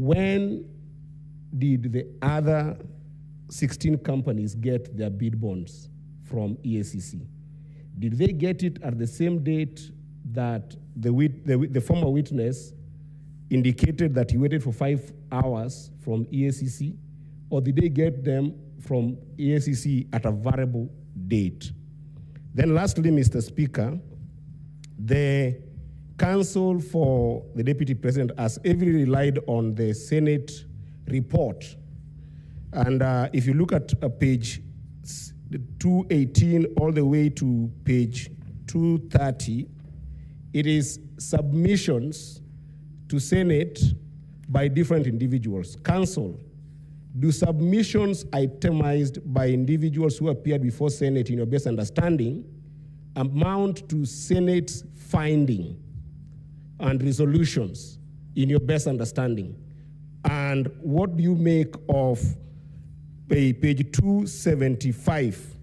when did the other 16 companies get their bid bonds from EACC? Did they get it at the same date that the former witness indicated that he waited for 5 hours from EACC, or did they get them from EACC at a variable date? Then lastly, Mr. Speaker, the counsel for the Deputy President has heavily relied on the Senate report. And if you look at page 218 all the way to page 230, it is submissions to Senate by different individuals. Counsel, do submissions itemized by individuals who appeared before Senate in your best understanding amount to Senate's finding and resolutions in your best understanding? And what do you make of page 275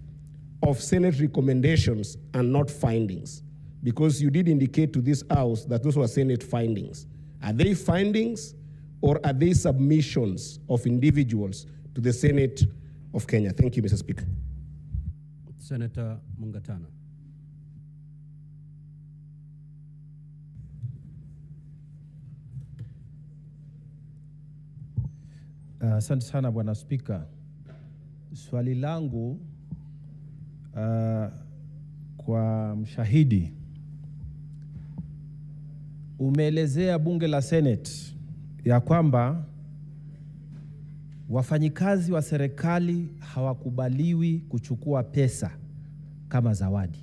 of Senate recommendations and not findings? Because you did indicate to this House that those were Senate findings. Are they findings or are they submissions of individuals to the Senate of Kenya? Thank you, Mr. Speaker. Senator Mungatana. Asante sana Bwana Spika. Swali langu kwa mshahidi, umeelezea bunge la Senate ya kwamba wafanyikazi wa serikali hawakubaliwi kuchukua pesa kama zawadi,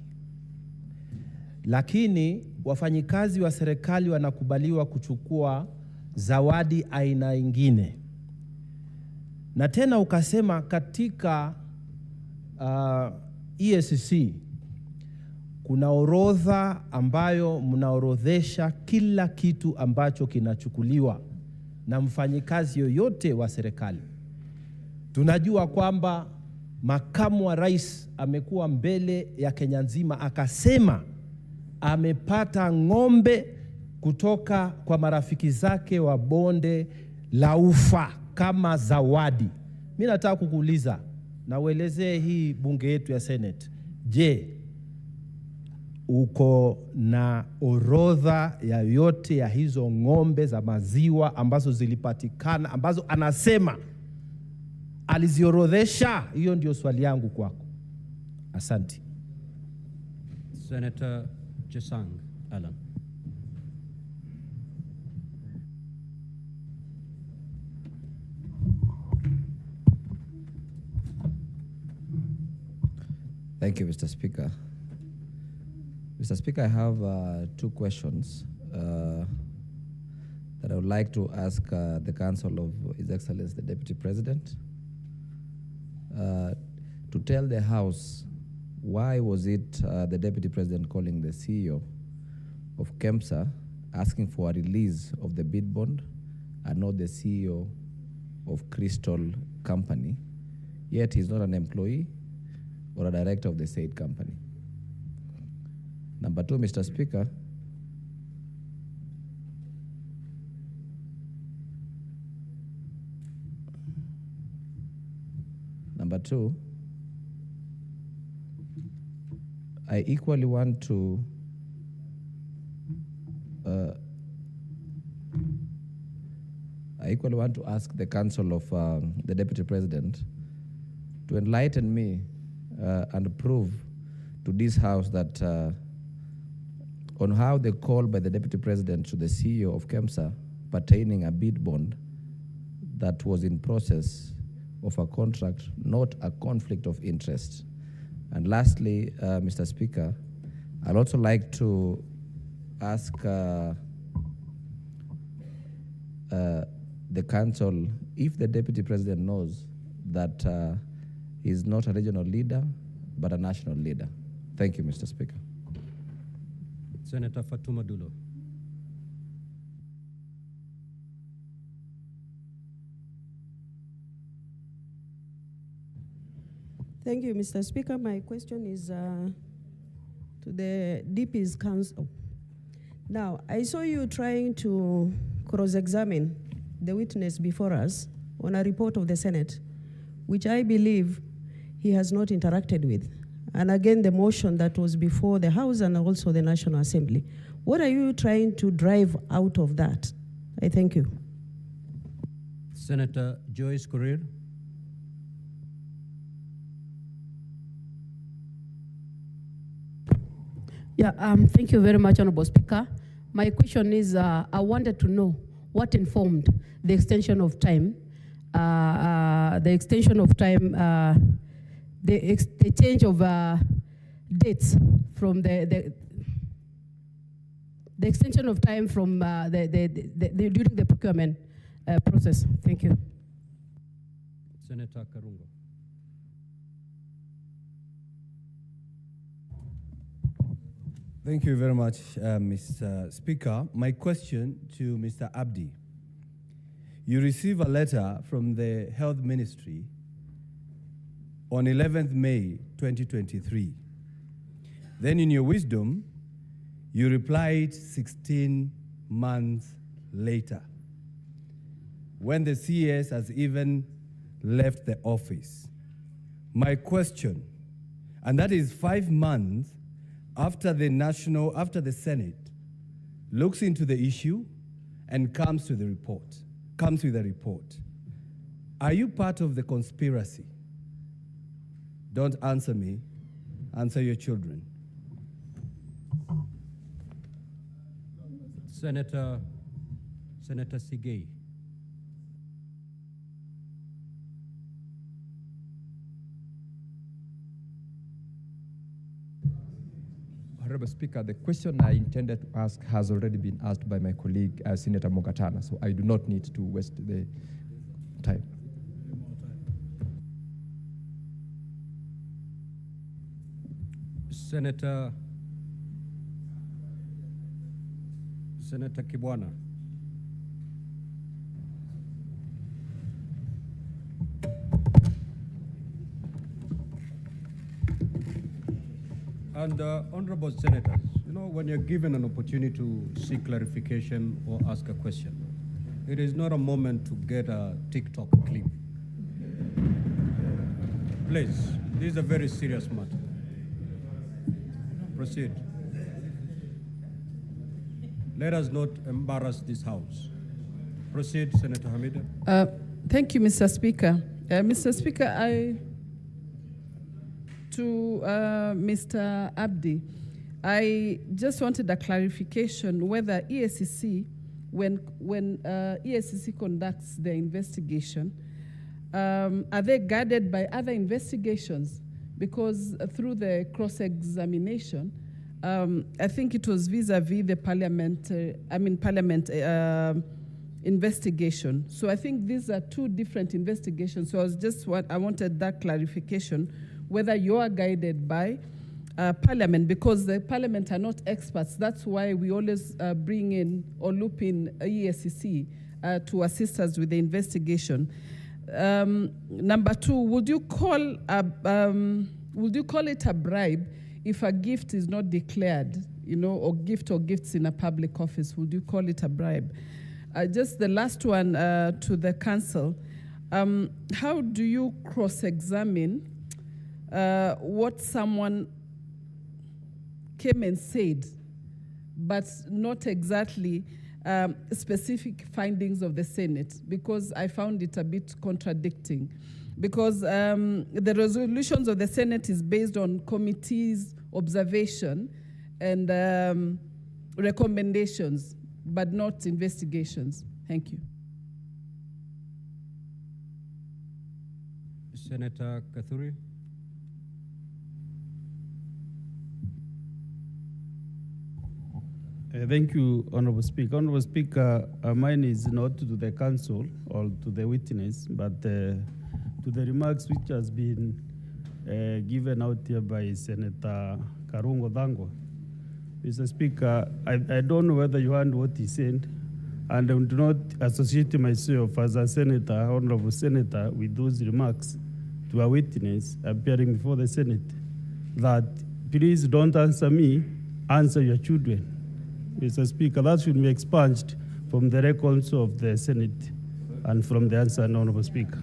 lakini wafanyikazi wa serikali wanakubaliwa kuchukua zawadi aina nyingine. Na tena ukasema katika EACC kuna orodha ambayo mnaorodhesha kila kitu ambacho kinachukuliwa na mfanyikazi yoyote wa serikali. Tunajua kwamba makamu wa rais amekuwa mbele ya Kenya nzima akasema amepata ng'ombe kutoka kwa marafiki zake wa bonde la Ufa kama zawadi. Mimi nataka kukuuliza na uelezee hii bunge yetu ya Senate. Je, uko na orodha ya yote ya hizo ng'ombe za maziwa ambazo zilipatikana, ambazo anasema aliziorodhesha? Hiyo ndio swali yangu kwako. Asante. Senator Jesang Alan. Thank you, Mr. Speaker. Mr. Speaker, I have 2 questions that I would like to ask the Council of His Excellency, the Deputy President, to tell the House why was it the Deputy President calling the CEO of KEMSA asking for a release of the bid bond and not the CEO of Crystal Company, yet he's not an employee or a director of the said company. Number 2, Mr. Speaker, number 2, I equally want to ask the Council of the Deputy President to enlighten me and prove to this House that on how the call by the Deputy President to the CEO of KEMSA pertaining a bid bond that was in process of a contract, not a conflict of interest. And lastly, Mr. Speaker, I'd also like to ask the Council if the Deputy President knows that he's not a regional leader, but a national leader. Thank you, Mr. Speaker. Senator Fatuma Dulo. Thank you, Mr. Speaker. My question is to the DP's counsel. Now, I saw you trying to cross-examine the witness before us on a report of the Senate, which I believe he has not interacted with. And again, the motion that was before the House and also the National Assembly. What are you trying to drive out of that? I thank you. Senator Joyce Korir. Yeah, thank you very much, Honorable Speaker. My question is, I wanted to know what informed the extension of time, the change of dates from the extension of time from during the procurement process. Thank you. Senator Karungo. Thank you very much, Mr. Speaker. My question to Mr. Abdi. You receive a letter from the Health Ministry on 11th May 2023. Then in your wisdom, you replied 16 months later, when the CS has even left the office. My question, and that is 5 months after the Senate looks into the issue and comes with a report. Are you part of the conspiracy? Don't answer me, answer your children. Senator Sigei. Honorable Speaker, the question I intended to ask has already been asked by my colleague, Senator Mogatana, so I do not need to waste the time. Senator Kibwana. And honorable senators, you know, when you're given an opportunity to seek clarification or ask a question, it is not a moment to get a TikTok clip. Please, this is a very serious matter. Proceed. Let us not embarrass this House. Proceed, Senator Hamida. Thank you, Mr. Speaker. Mr. Speaker, to Mr. Abdi, I just wanted a clarification whether EACC, when EACC conducts their investigation, are they guided by other investigations? Because through the cross-examination, I think it was vis-a-vis the parliament investigation. So I think these are two different investigations. So I wanted that clarification, whether you are guided by Parliament, because the Parliament are not experts. That's why we always bring in or loop in EACC to assist us with the investigation. Number two, would you call it a bribe if a gift is not declared, you know, or gifts in a public office? Would you call it a bribe? Just the last one to the council. How do you cross-examine what someone came and said, but not exactly specific findings of the Senate? Because I found it a bit contradicting. Because the resolutions of the Senate is based on committees' observation and recommendations, but not investigations. Thank you. Senator Kathuri. Thank you, Honorable Speaker. Honorable Speaker, mine is not to the council or to the witness, but to the remarks which has been given out here by Senator Karungo Dangwa. Mr. Speaker, I don't know whether you heard what he said, and I do not associate myself as a senator, honorable senator, with those remarks to a witness appearing before the Senate, that please don't answer me, answer your children. Mr. Speaker, that should be expunged from the records of the Senate. and from the answer, Honorable Speaker.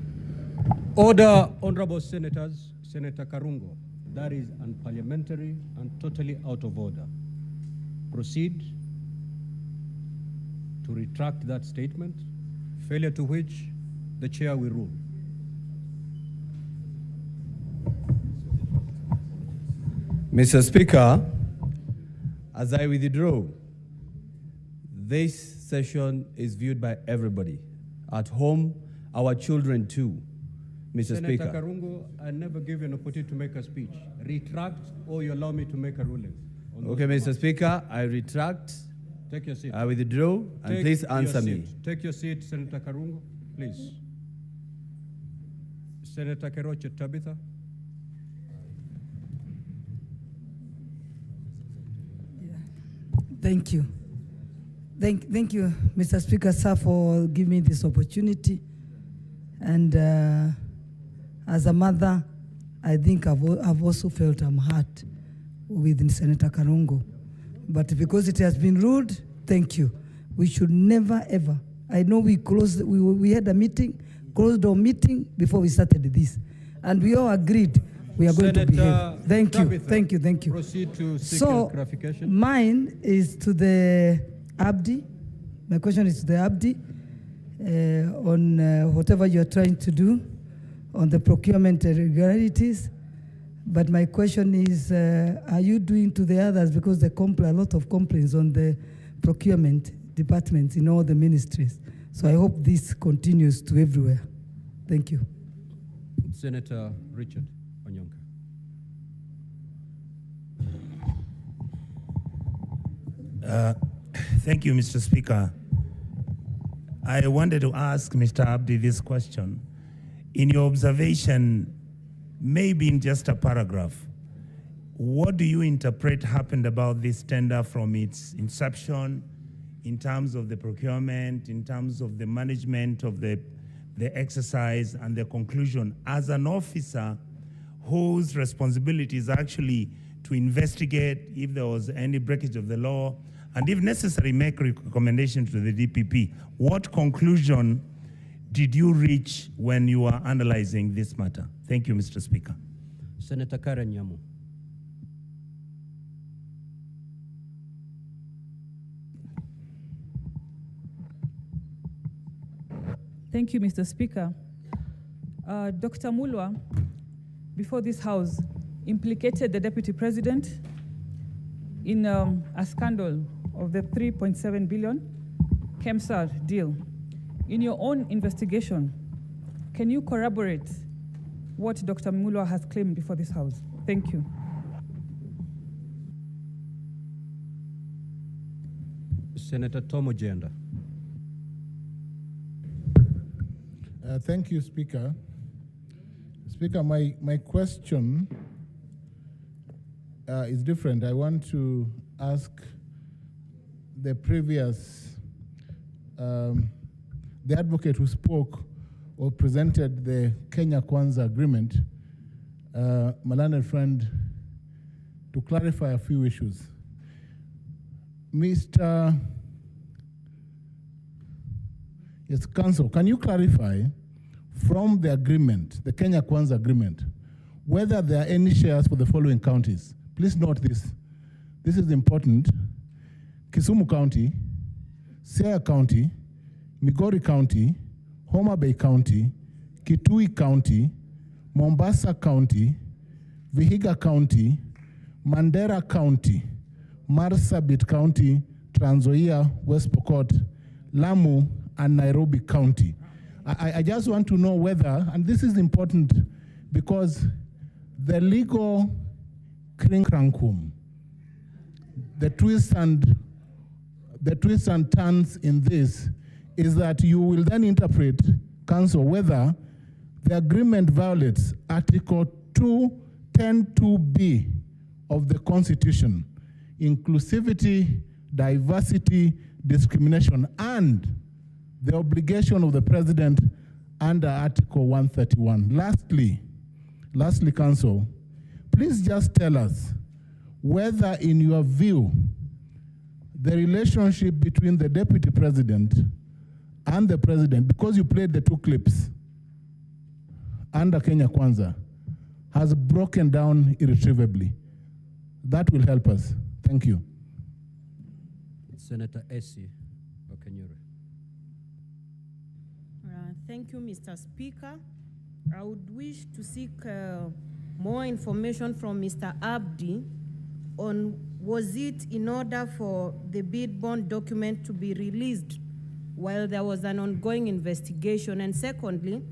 Order, honorable senators. Senator Karungo, that is unparliamentary and totally out of order. Proceed to retract that statement, failure to which the chair will rule. Mr. Speaker, as I withdraw, this session is viewed by everybody, at home, our children too, Mr. Senator Speaker. Karungo, I never give you an opportunity to make a speech. Retract or you allow me to make a ruling. Okay, Mr. Speaker, I retract, Take your seat. I withdraw, and Take please your answer me. seat. Take your seat, Senator Karungo, please. Senator Keroche Tabitha. Thank you. Thank you, Mr. Speaker, sir, for giving me this opportunity. And as a mother, I think I've also felt I'm hurt with Senator Karungo. But because it has been ruled, thank you. We should never, ever. I know we had a meeting, closed door meeting before we started this. And we all agreed we are going to behave. Thank you, Tabitha, thank you, thank you. Proceed to seek clarification. Mine is to the Abdi. My question is to the Abdi on whatever you're trying to do on the procurement irregularities. But my question is, are you doing to the others? Because there are a lot of complaints on the procurement departments in all the ministries. So I hope this continues to everywhere. Thank you. Senator Richard Onyonka. Thank you, Mr. Speaker. I wanted to ask Mr. Abdi this question. In your observation, maybe in just a paragraph, what do you interpret happened about this tender from its inception in terms of the procurement, in terms of the management of the exercise and the conclusion as an officer whose responsibility is actually to investigate if there was any breakage of the law and if necessary make recommendations to the DPP. What conclusion did you reach when you were analyzing this matter? Thank you, Mr. Speaker. Senator Karen Nyamu. Thank you, Mr. Speaker. Dr. Mulwa, before this House, implicated the Deputy President in a scandal of the 3.7 billion KEMSAR deal. In your own investigation, can you corroborate what Dr. Mulwa has claimed before this House? Thank you. Senator Tom Ojenda. Thank you, Speaker. Speaker, my question is different. I want to ask the previous, the advocate who spoke or presented the Kenya Kwanza agreement, my learned friend, to clarify a few issues. Mr. Yes, Council, can you clarify from the agreement, the Kenya Kwanza agreement, whether there are any shares for the following counties? Please note this. This is important. Kisumu County, Siaya County, Migori County, Homa Bay County, Kitui County, Mombasa County, Vihiga County, Mandera County, Marsabit County, Trans Nzoia, West Pokot, Lamu, and Nairobi County. I just want to know whether, and this is important because the legal krinkrangkum, the twists and turns in this is that you will then interpret, Council, whether the agreement violates Article 210(2)(b) of the Constitution, inclusivity, diversity, discrimination, and the obligation of the President under Article 131. Lastly, Council, please just tell us whether, in your view, the relationship between the Deputy President and the president, because you played the two clips under Kenya Kwanza, has broken down irretrievably. That will help us. Thank you. Senator Essie Okenyure. Thank you, Mr. Speaker. I would wish to seek more information from Mr. Abdi on was it in order for the bid bond document to be released while there was an ongoing investigation? And secondly,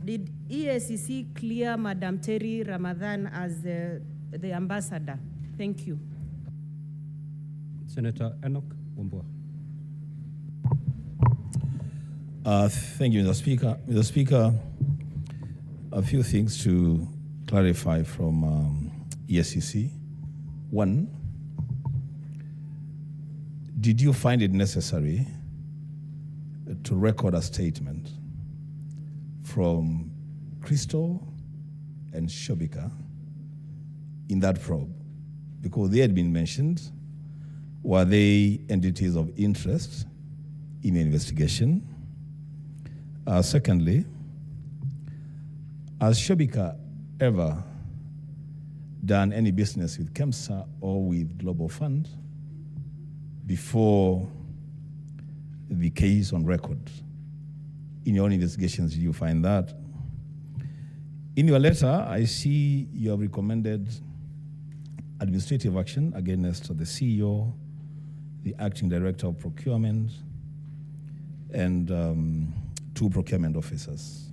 did EACC clear Madam Terry Ramadan as the ambassador? Thank you. Senator Enoch Mboa. Thank you, Mr. Speaker. Mr. Speaker, a few things to clarify from EACC. One, did you find it necessary to record a statement from Crystal and Shobika in that probe? Because they had been mentioned. Were they entities of interest in the investigation? Secondly, has Shobika ever done any business with KEMSA or with Global Fund before the case on record? In your own investigations, did you find that? In your letter, I see you have recommended administrative action against the CEO, the acting director of procurement, and 2 procurement officers.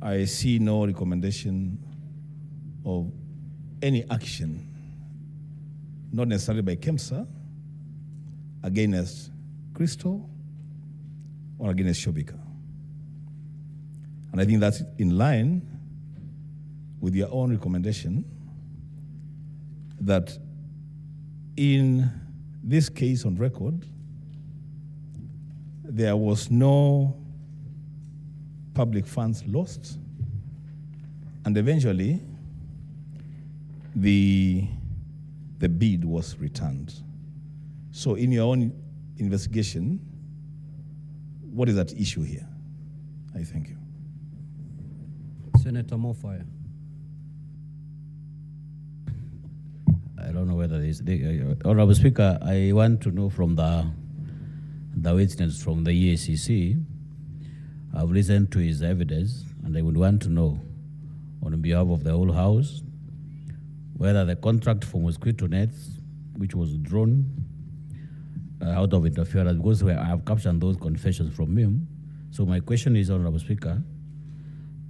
I see no recommendation of any action, not necessarily by KEMSA, against Crystal or against Shobika. And I think that's in line with your own recommendation that in this case on record, there was no public funds lost, and eventually the bid was returned. So in your own investigation, what is at issue here? I thank you. Senator Mofire. I don't know whether this, Honorable Speaker, I want to know from the witness from the EACC. I've listened to his evidence, and I would want to know, on behalf of the whole House, whether the contract for mosquito nets, which was drawn out of interference, because I have captured those confessions from him. So my question is, Honorable Speaker,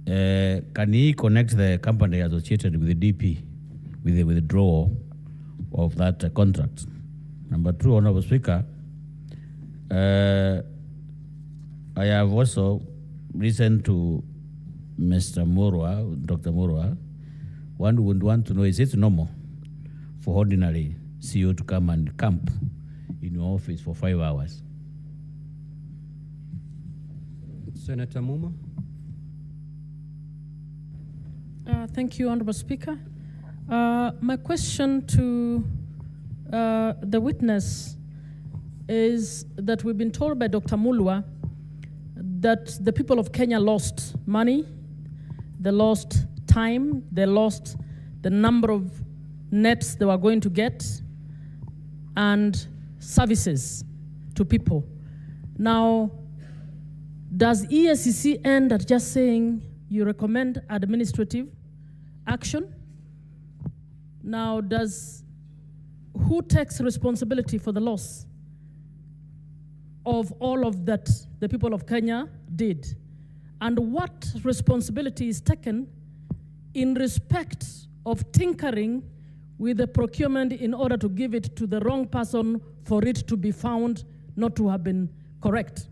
can he connect the company associated with the DP with the withdrawal of that contract? Number 2, Honorable Speaker, I have also listened to Mr. Mboa, Dr. Mboa. One would want to know, is it normal for ordinary CEO to come and camp in your office for 5 hours? Senator Muma. Thank you, Honorable Speaker. My question to the witness is that we've been told by Dr. Mulwa that the people of Kenya lost money, they lost time, they lost the number of nets they were going to get, and services to people. Now, does EACC end at just saying you recommend administrative action? Now, who takes responsibility for the loss of all of that the people of Kenya did? And what responsibility is taken in respect of tinkering with the procurement in order to give it to the wrong person for it to be found not to have been correct?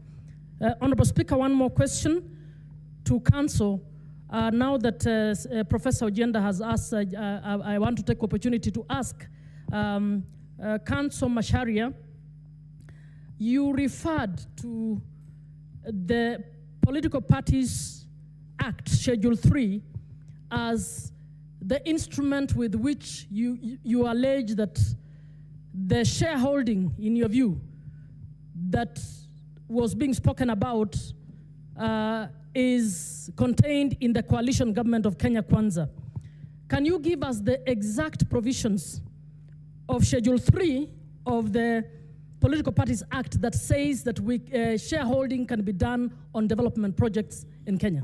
Honorable Speaker, one more question to Council. Now that Professor Ojenda has asked, I want to take opportunity to ask Council Macharia, you referred to the Political Parties Act, Schedule 3, as the instrument with which you allege that the shareholding, in your view, that was being spoken about is contained in the coalition government of Kenya Kwanza. Can you give us the exact provisions of Schedule 3 of the Political Parties Act that says that shareholding can be done on development projects in Kenya?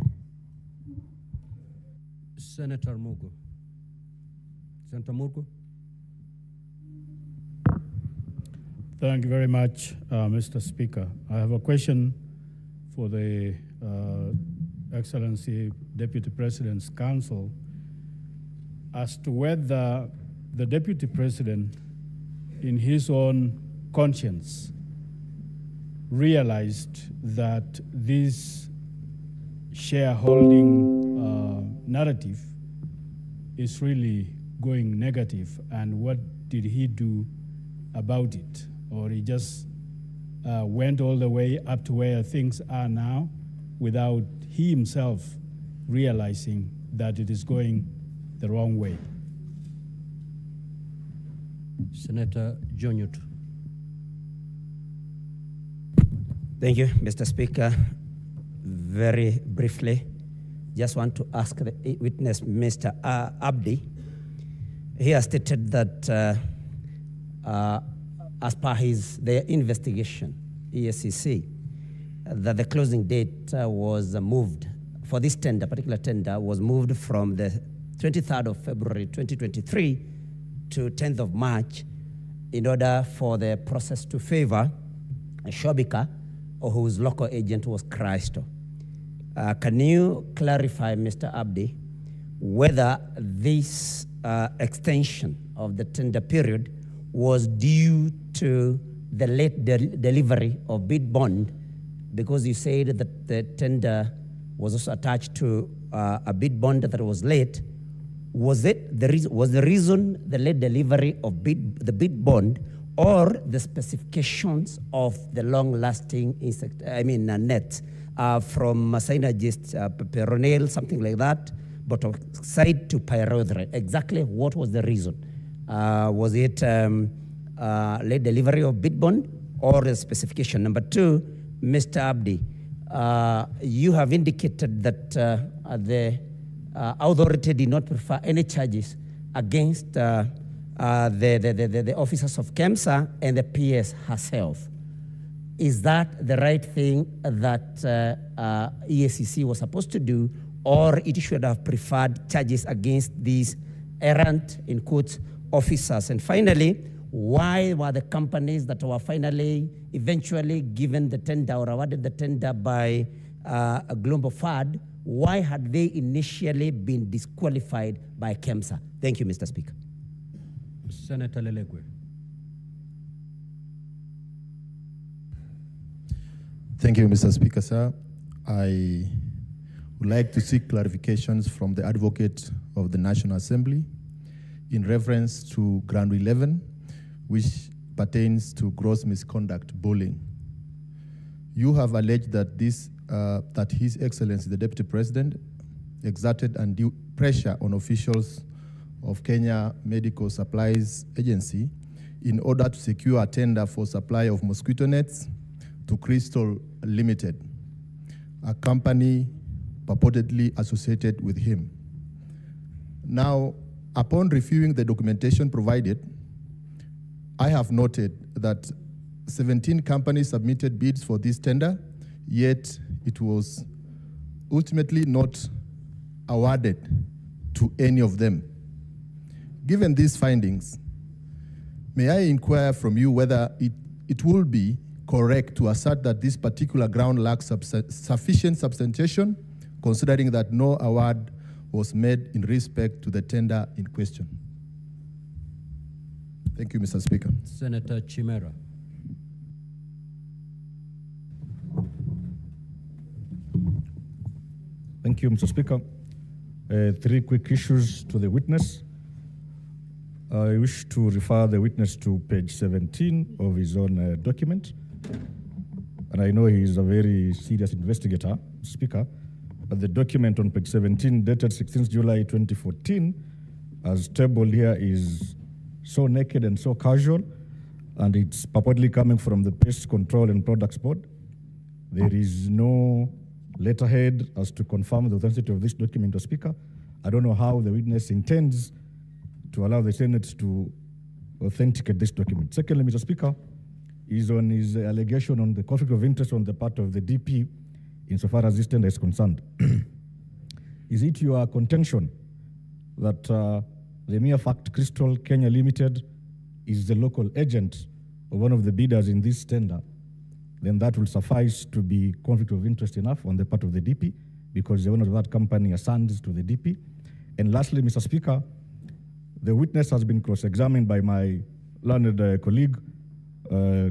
Senator Mugo. Senator Mugo. Thank you very much, Mr. Speaker. I have a question for the Excellency Deputy President's Counsel as to whether the Deputy President, in his own conscience, realized that this shareholding narrative is really going negative, and what did he do about it? Or he just went all the way up to where things are now without he himself realizing that it is going the wrong way? Senator Jonyut. Thank you, Mr. Speaker. Very briefly, just want to ask the witness, Mr. Abdi. He has stated that as per their investigation, ESCC, that the closing date was moved for this tender, particular tender, was moved from the 23rd of February 2023 to 10th of March in order for the process to favor Shobika, or whose local agent was Christo. Can you clarify, Mr. Abdi, whether this extension of the tender period was due to the late delivery of bid bond, because you said that the tender was also attached to a bid bond that was late? Was the reason the late delivery of the bid bond, or the specifications of the long-lasting net from synergist peronil, something like that, but side to pyrethroid? Exactly what was the reason? Was it late delivery of bid bond or the specification? Number two, Mr. Abdi, you have indicated that the authority did not prefer any charges against the officers of KEMSA and the PS herself. Is that the right thing that EACC was supposed to do, or it should have preferred charges against these errant, in quotes, officers? And finally, why were the companies that were eventually given the tender or awarded the tender by Global FAD, why had they initially been disqualified by KEMSA? Thank you, Mr. Speaker. Senator Lelegwe. Thank you, Mr. Speaker, sir. I would like to seek clarifications from the Advocate of the National Assembly in reference to Ground 11, which pertains to gross misconduct bullying. You have alleged that that His Excellency, the Deputy President, exerted undue pressure on officials of Kenya Medical Supplies Agency in order to secure a tender for supply of mosquito nets to Crystal Limited, a company purportedly associated with him. Now, upon reviewing the documentation provided, I have noted that 17 companies submitted bids for this tender, yet it was ultimately not awarded to any of them. Given these findings, may I inquire from you whether it will be correct to assert that this particular ground lacks sufficient substantiation, considering that no award was made in respect to the tender in question? Thank you, Mr. Speaker. Senator Chimera. Thank you, Mr. Speaker. Three quick issues to the witness. I wish to refer the witness to page 17 of his own document. And I know he is a very serious investigator, Speaker, but the document on page 17, dated 16th July 2014, as tabled here, is so naked and so casual, and it's purportedly coming from the Pest Control and Products Board. There is no letterhead as to confirm the authenticity of this document, Mr. Speaker. I don't know how the witness intends to allow the Senate to authenticate this document. Secondly, Mr. Speaker, is on his allegation on the conflict of interest on the part of the DP insofar as this tender is concerned. Is it your contention that the mere fact Crystal Kenya Limited is the local agent of one of the bidders in this tender, then that will suffice to be conflict of interest enough on the part of the DP because the owner of that company assigns to the DP? And lastly, Mr. Speaker, the witness has been cross-examined by my learned colleague,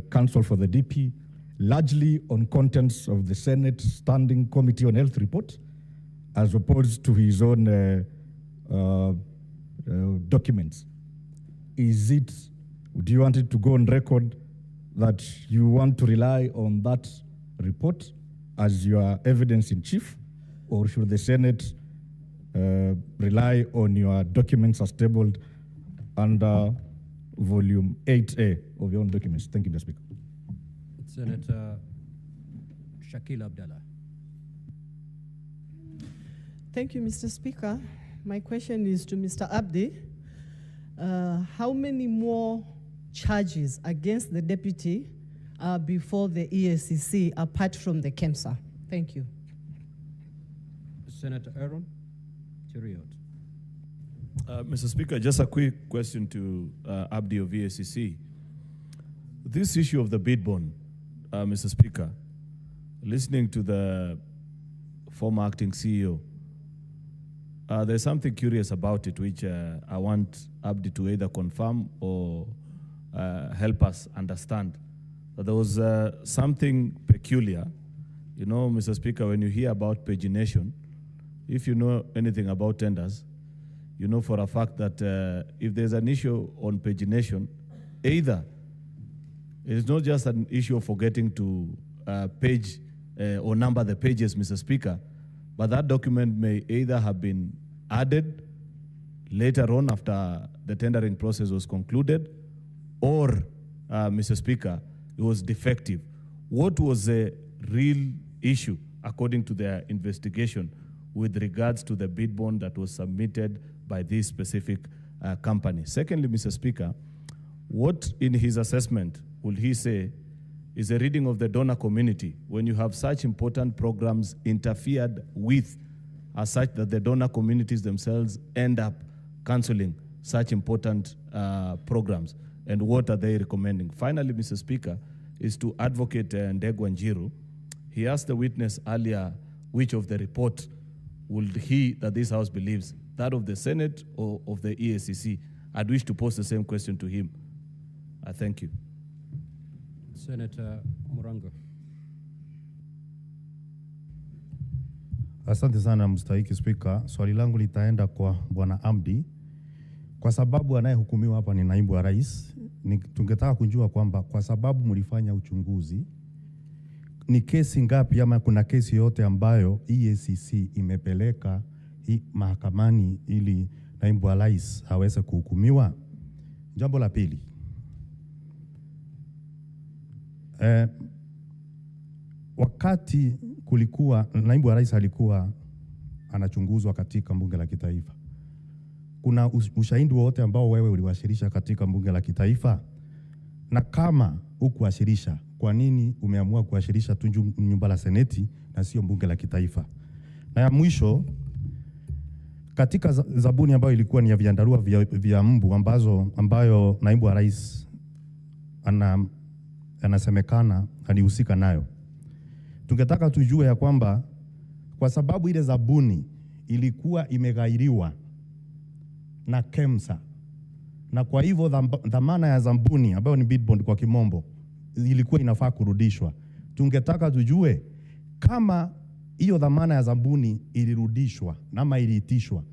counsel for the DP, largely on contents of the Senate Standing Committee on Health report, as opposed to his own documents. Do you want it to go on record that you want to rely on that report as your evidence in chief, or should the Senate rely on your documents as tabled under volume 8A of your own documents? Thank you, Mr. Speaker. Senator Shakil Abdallah. Thank you, Mr. Speaker. My question is to Mr. Abdi. How many more charges against the deputy before the EACC apart from the KEMSA? Thank you. Senator Aaron Cheriot. Mr. Speaker, just a quick question to Abdi of EACC. This issue of the bid bond, Mr. Speaker, listening to the former acting CEO, there's something curious about it which I want Abdi to either confirm or help us understand. That there was something peculiar. You know, Mr. Speaker, when you hear about pagination, if you know anything about tenders, you know for a fact that if there's an issue on pagination, either it is not just an issue of forgetting to page or number the pages, Mr. Speaker, but that document may either have been added later on after the tendering process was concluded, or, Mr. Speaker, it was defective. What was the real issue, according to their investigation, with regards to the bid bond that was submitted by this specific company? Secondly, Mr. Speaker, what in his assessment will he say is a reading of the donor community when you have such important programs interfered with as such that the donor communities themselves end up cancelling such important programs? And what are they recommending? Finally, Mr. Speaker, is to Advocate Ndegwa Njiru. He asked the witness earlier which of the report would he, that this House believes, that of the Senate or of the EACC? I'd wish to pose the same question to him. I thank you. Senator Murango. Asante sana mstahiki Spika. Swali langu litaenda kwa Bwana Abdi. Kwa sababu anayehukumiwa hapa ni naibu wa rais, tungetaka kujua kwamba kwa sababu mlifanya uchunguzi, ni kesi ngapi ama kuna kesi yote ambayo EACC imepeleka mahakamani ili naibu wa rais aweze kuhukumiwa? Jambo la pili, wakati kulikuwa naibu wa rais alikuwa anachunguzwa katika bunge la kitaifa, kuna ushahidi wote ambao wewe uliwasilisha katika bunge la kitaifa? Na kama hukuwasilisha, kwa nini umeamua kuwasilisha tu nyumba la seneti na sio bunge la kitaifa? Na ya mwisho, katika zabuni ambayo ilikuwa ni ya viandarua vya mbu ambayo naibu wa rais anasemekana alihusika nayo, tungetaka tujue ya kwamba kwa sababu ile zabuni ilikuwa imeghairiwa na KEMSA, na kwa hivyo dhamana ya zabuni ambayo ni bid bond kwa kimombo ilikuwa inafaa kurudishwa, tungetaka tujue kama hiyo dhamana ya zabuni ilirudishwa ama iliitishwa,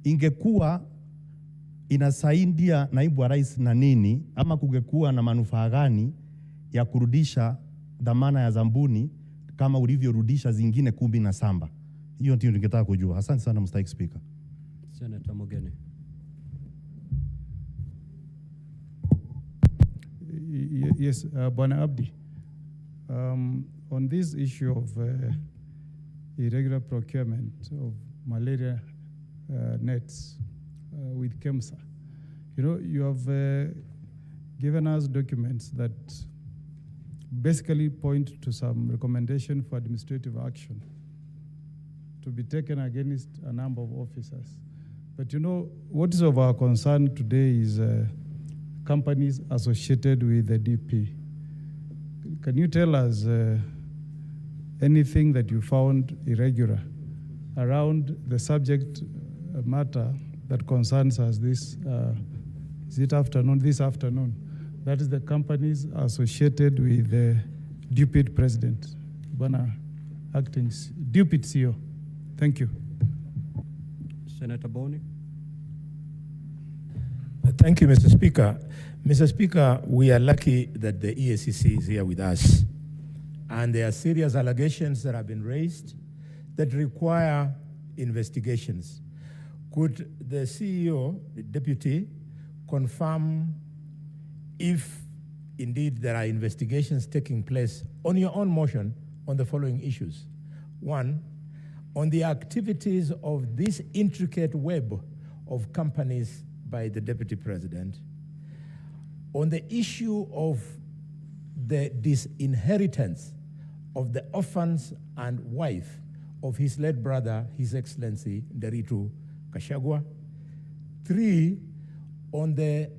ingekuwa inasaidia naibu wa rais na nini, ama kungekuwa na manufaa gani ya kurudisha dhamana ya zabuni kama ulivyorudisha zingine 17? Hiyo ndio ningetaka kujua. Asante sana Mr. Speaker. Senator Mogene. Yes, Bwana Abdi. on this issue of irregular procurement of malaria nets with KEMSA. You know, you have given us documents that basically point to some recommendation for administrative action to be taken against a number of officers. But you know, what is of our concern today is companies associated with the DP. Can you tell us anything that you found irregular around the subject matter that concerns us this afternoon? That is the companies associated with the deputy president, Bwana acting deputy CEO. Thank you. Senator Boni. Thank you, Mr. Speaker. Mr. Speaker, we are lucky that the EACC is here with us. And there are serious allegations that have been raised that require investigations. Could the CEO, the deputy, confirm if indeed there are investigations taking place on your own motion on the following issues? One, on the activities of this intricate web of companies by the deputy president, on the issue of the disinheritance of the orphans and wife of his late brother, His Excellency Nderitu Gachagua. 3, on the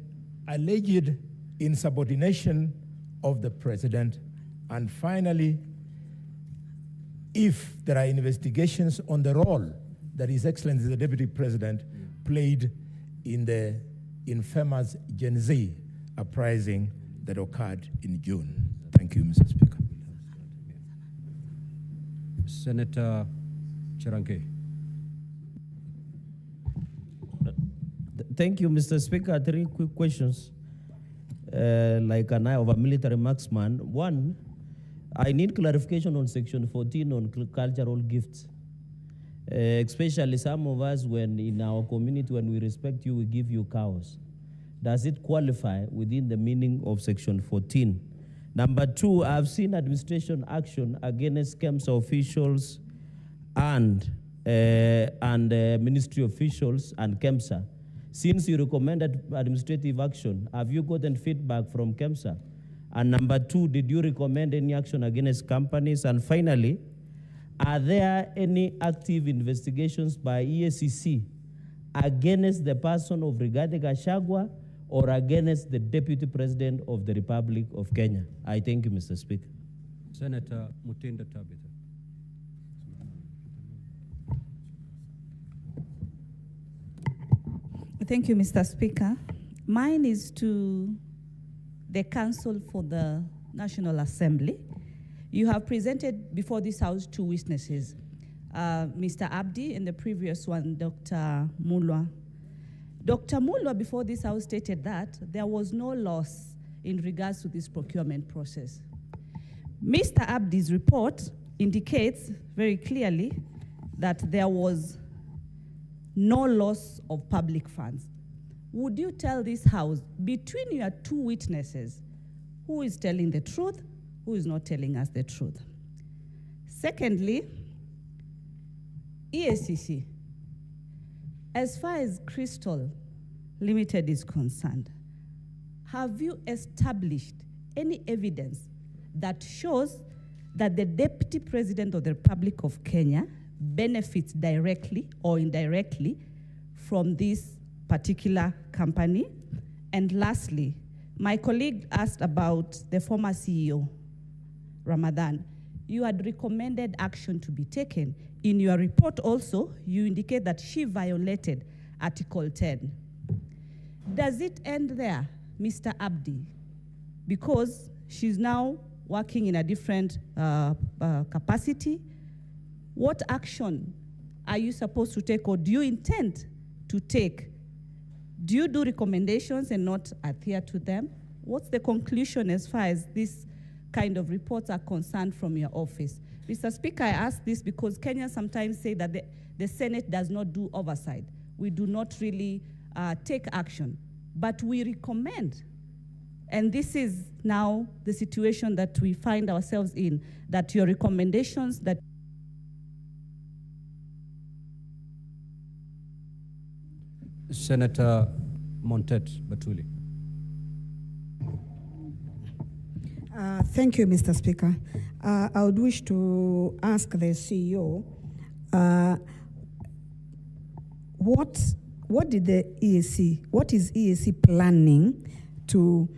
alleged insubordination of the president. And finally, if there are investigations on the role that His Excellency the Deputy President played in the infamous Gen Z uprising that occurred in June. Thank you, Mr. Speaker. Senator Cherange. Thank you, Mr. Speaker. 3 quick questions. Like an eye of a military marksman. 1, I need clarification on Section 14 on cultural gifts. Especially some of us, when in our community, when we respect you, we give you cows. Does it qualify within the meaning of Section 14? Number 2, I've seen administration action against KEMSA officials and ministry officials and KEMSA. Since you recommended administrative action, have you gotten feedback from KEMSA? And number 2, did you recommend any action against companies? And finally, are there any active investigations by EACC against the person of Rigathi Gachagua or against the Deputy President of the Republic of Kenya? I thank you, Mr. Speaker. Senator Mutinda Tabitha. Thank you, Mr. Speaker. Mine is to the Council for the National Assembly. You have presented before this House 2 witnesses, Mr. Abdi and the previous one, Dr. Mulwa. Dr. Mulwa before this House stated that there was no loss in regards to this procurement process. Mr. Abdi's report indicates very clearly that there was no loss of public funds. Would you tell this House, between your 2 witnesses, who is telling the truth, who is not telling us the truth? Secondly, EACC, as far as Crystal Limited is concerned, have you established any evidence that shows that the Deputy President of the Republic of Kenya benefits directly or indirectly from this particular company? And lastly, my colleague asked about the former CEO, Ramadan. You had recommended action to be taken. In your report also, you indicate that she violated Article 10. Does it end there, Mr. Abdi? Because she's now working in a different capacity. What action are you supposed to take, or do you intend to take? Do you do recommendations and not adhere to them? What's the conclusion as far as this kind of reports are concerned from your office? Mr. Speaker, I ask this because Kenyans sometimes say that the Senate does not do oversight. We do not really take action, but we recommend And this is now the situation that we find ourselves in, that your recommendations that Senator Montet Batuli. Thank you, Mr. Speaker. I would wish to ask the CEO, what did the EAC, what is EAC planning to,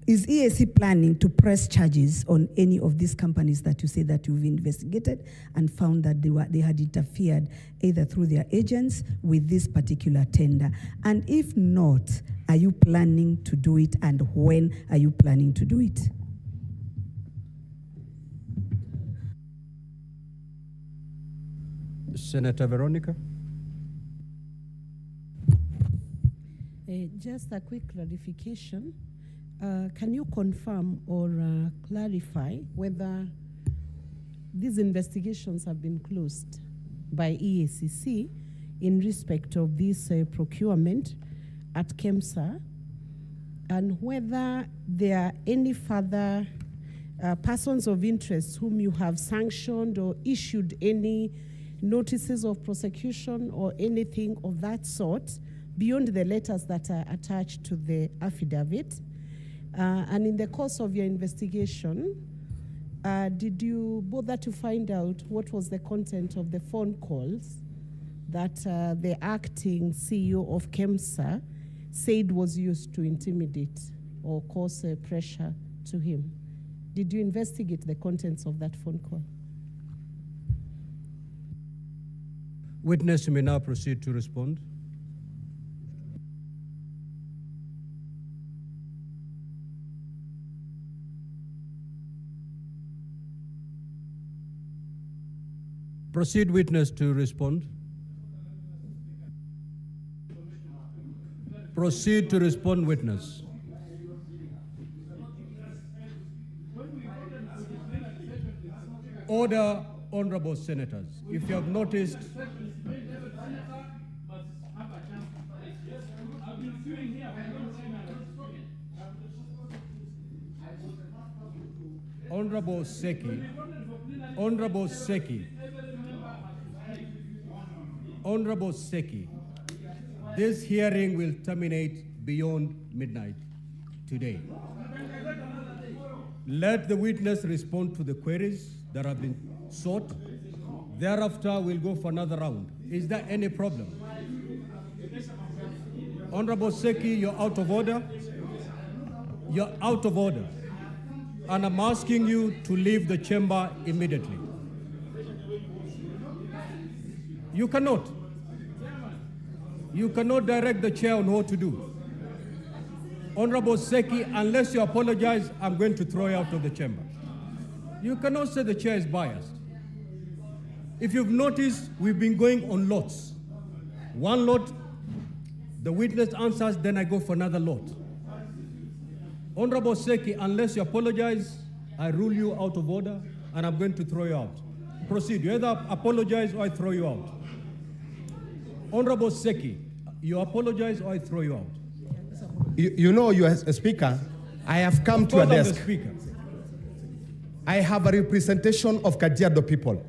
is EAC planning to press charges on any of these companies that you say that you've investigated and found that they had interfered either through their agents with this particular tender? And if not, are you planning to do it, and when are you planning to do it? Senator Veronica. Just a quick clarification. Can you confirm or clarify whether these investigations have been closed by EACC in respect of this procurement at KEMSA, and whether there are any further persons of interest whom you have sanctioned or issued any notices of prosecution or anything of that sort beyond the letters that are attached to the affidavit? And in the course of your investigation, did you bother to find out what was the content of the phone calls that the acting CEO of KEMSA said was used to intimidate or cause pressure to him? Did you investigate the contents of that phone call? Witness, you may now proceed to respond. Proceed, witness, to respond. Proceed to respond, witness. Order, honorable senators. If you have noticed, Honorable Seki, Honorable Seki, Honorable Seki, this hearing will terminate beyond midnight today. Let the witness respond to the queries that have been sought. Thereafter, we'll go for another round. Is there any problem? Honorable Seki, you're out of order. You're out of order. And I'm asking you to leave the chamber immediately. You cannot. You cannot direct the chair on what to do. Honorable Seki, unless you apologize, I'm going to throw you out of the chamber. You cannot say the chair is biased. If you've noticed, we've been going on lots. One lot, the witness answers, then I go for another lot. Honorable Seki, unless you apologize, I rule you out of order, and I'm going to throw you out. Proceed. You either apologize or I throw you out. Honorable Seki, you apologize or I throw you out. You know, you as a speaker, I have come to a desk. I have a representation of Kajiado people.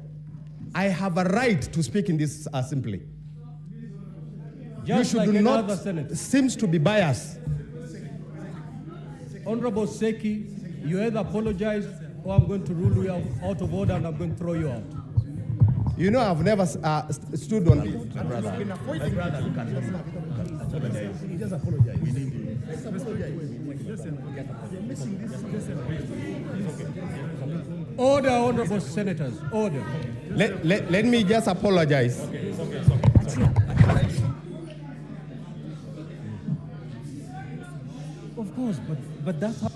I have a right to speak in this assembly. Just you like should not another senator. seems to be biased. Honorable Seki, you either apologize or I'm going to rule you out of order and I'm going to throw you out. You know, I've never stood on this. My brother, just apologize. We need you. Just apologize. Order, honorable senators, order. Let me just apologize. Of course, but that's how.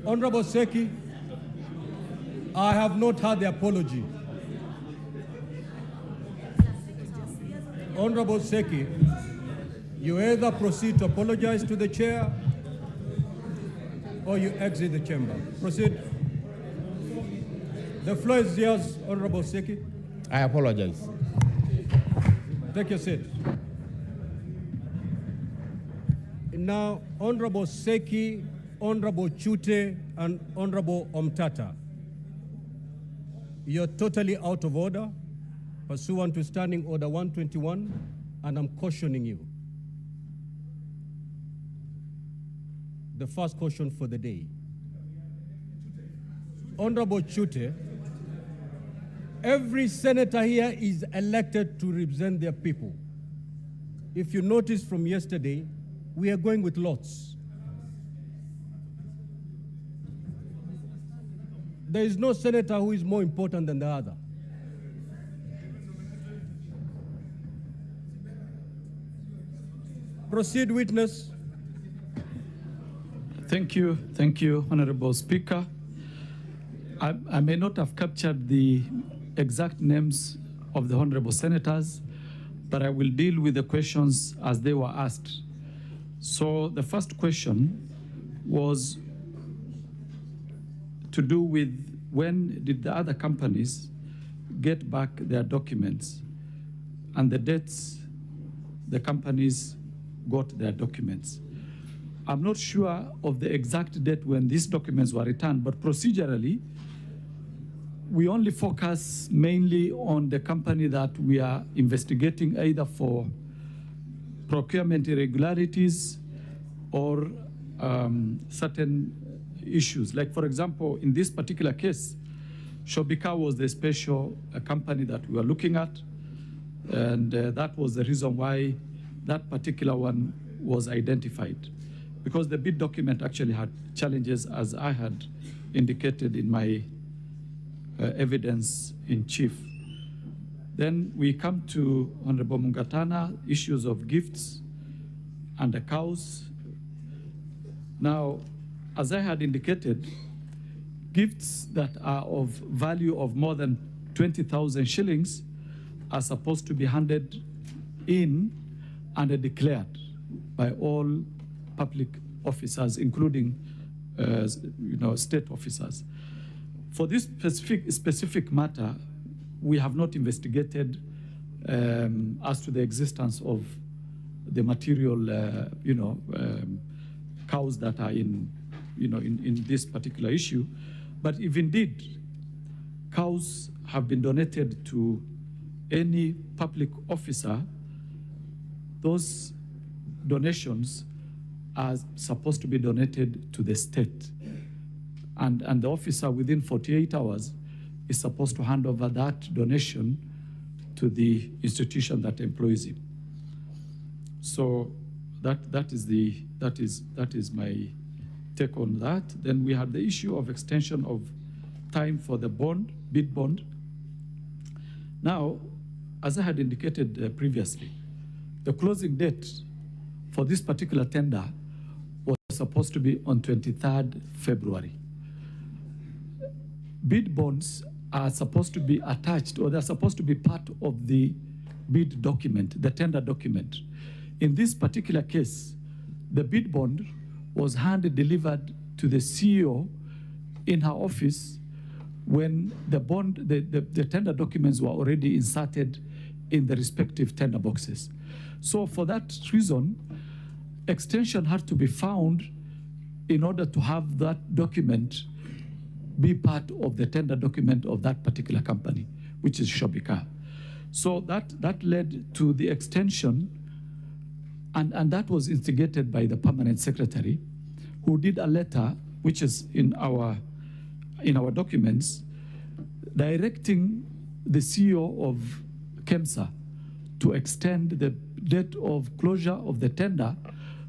Honorable Seki, I have not heard the apology. Honorable Seki, you either proceed to apologize to the chair or you exit the chamber. Proceed. The floor is yours, Honorable Seki. I apologize. Take your seat. Now, Honorable Seki, Honorable Chute, and Honorable Omtata, you're totally out of order, pursuant to Standing Order 121, and I'm cautioning you. The first caution for the day. Honorable Chute, every senator here is elected to represent their people. If you notice from yesterday, we are going with lots. There is no senator who is more important than the other. Proceed, witness. Thank you, Honorable Speaker. I may not have captured the exact names of the honorable senators, but I will deal with the questions as they were asked. So the first question was to do with when did the other companies get back their documents and the dates the companies got their documents. I'm not sure of the exact date when these documents were returned, but procedurally, we only focus mainly on the company that we are investigating either for procurement irregularities or certain issues. Like, for example, in this particular case, Shobika was the special company that we were looking at, and that was the reason why that particular one was identified, because the bid document actually had challenges, as I had indicated in my evidence in chief. Then we come to Honorable Mungatana, issues of gifts and the cows. Now, as I had indicated, gifts that are of value of more than 20,000 shillings are supposed to be handed in and declared by all public officers, including state officers. For this specific matter, we have not investigated as to the existence of the material, cows that are in this particular issue. But if indeed cows have been donated to any public officer, those donations are supposed to be donated to the state. And the officer within 48 hours is supposed to hand over that donation to the institution that employs him. So that is my take on that. Then we have the issue of extension of time for the bid bond. Now, as I had indicated previously, the closing date for this particular tender was supposed to be on 23rd February. Bid bonds are supposed to be attached, or they're supposed to be part of the bid document, the tender document. In this particular case, the bid bond was hand-delivered to the CEO in her office when the tender documents were already inserted in the respective tender boxes. So for that reason, extension had to be found in order to have that document be part of the tender document of that particular company, which is Shobika. So that led to the extension, and that was instigated by the permanent secretary, who did a letter, which is in our documents, directing the CEO of KEMSA to extend the date of closure of the tender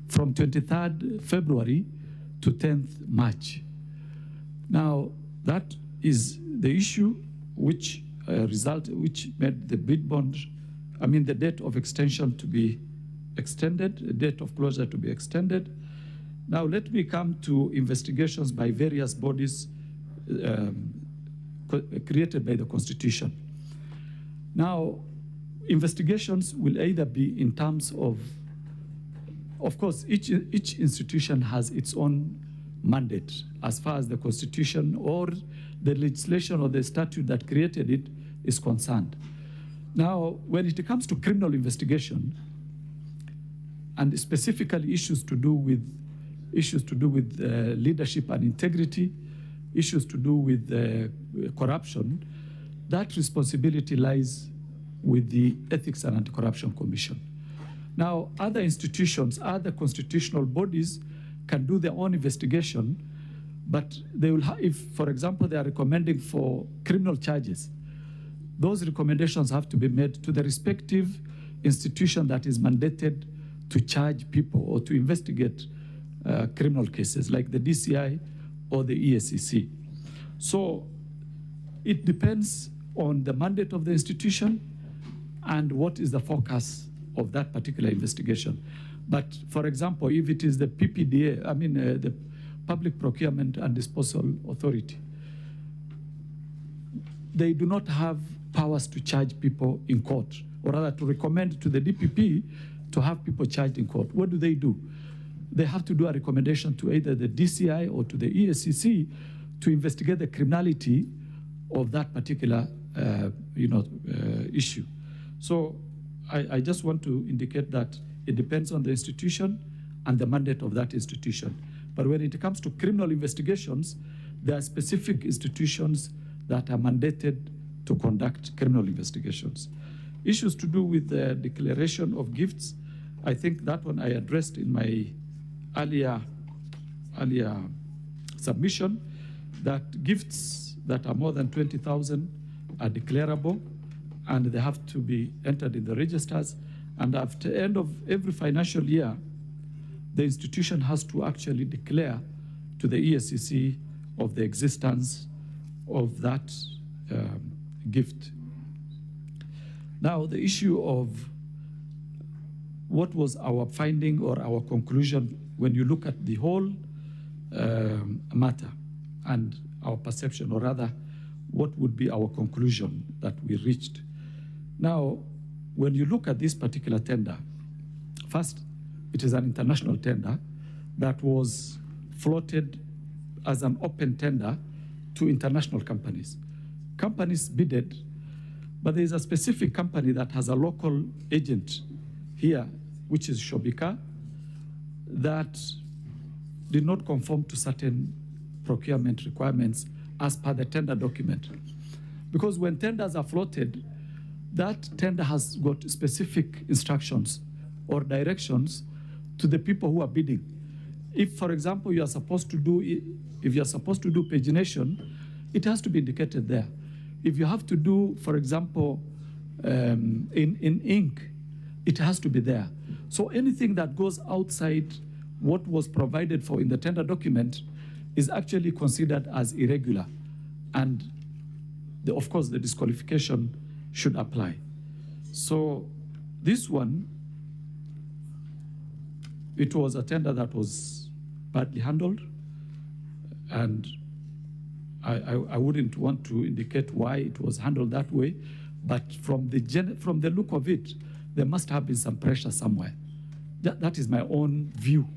from 23rd February to 10th March. Now, that is the issue which made the bid bond, the date of extension to be extended, the date of closure to be extended. Now, let me come to investigations by various bodies created by the Constitution. Now, investigations will either be in terms of course, each institution has its own mandate as far as the Constitution or the legislation or the statute that created it is concerned. Now, when it comes to criminal investigation, and specifically issues to do with leadership and integrity, issues to do with corruption, that responsibility lies with the Ethics and Anti-Corruption Commission. Now, other institutions, other constitutional bodies can do their own investigation, but they will if, for example, they are recommending for criminal charges, those recommendations have to be made to the respective institution that is mandated to charge people or to investigate criminal cases, like the DCI or the EACC. So it depends on the mandate of the institution and what is the focus of that particular investigation. But for example, if it is the PPDA, the Public Procurement and Disposal Authority, they do not have powers to charge people in court, or rather to recommend to the DPP to have people charged in court. What do? They have to do a recommendation to either the DCI or to the EACC to investigate the criminality of that particular issue. So I just want to indicate that it depends on the institution and the mandate of that institution. But when it comes to criminal investigations, there are specific institutions that are mandated to conduct criminal investigations. Issues to do with the declaration of gifts, I think that one I addressed in my earlier submission, that gifts that are more than 20,000 are declarable, and they have to be entered in the registers. And after the end of every financial year, the institution has to actually declare to the EACC of the existence of that gift. Now, the issue of what was our finding or our conclusion when you look at the whole matter and our perception, or rather, what would be our conclusion that we reached. Now, when you look at this particular tender, first, it is an international tender that was floated as an open tender to international companies. Companies bidded, but there is a specific company that has a local agent here, which is Shobika, that did not conform to certain procurement requirements as per the tender document. Because when tenders are floated, that tender has got specific instructions or directions to the people who are bidding. If, for example, you are supposed to do pagination, it has to be indicated there. If you have to do, for example, in ink, it has to be there. So anything that goes outside what was provided for in the tender document is actually considered as irregular. And of course, the disqualification should apply. So this one, it was a tender that was badly handled, and I wouldn't want to indicate why it was handled that way, but from the look of it, there must have been some pressure somewhere. That is my own view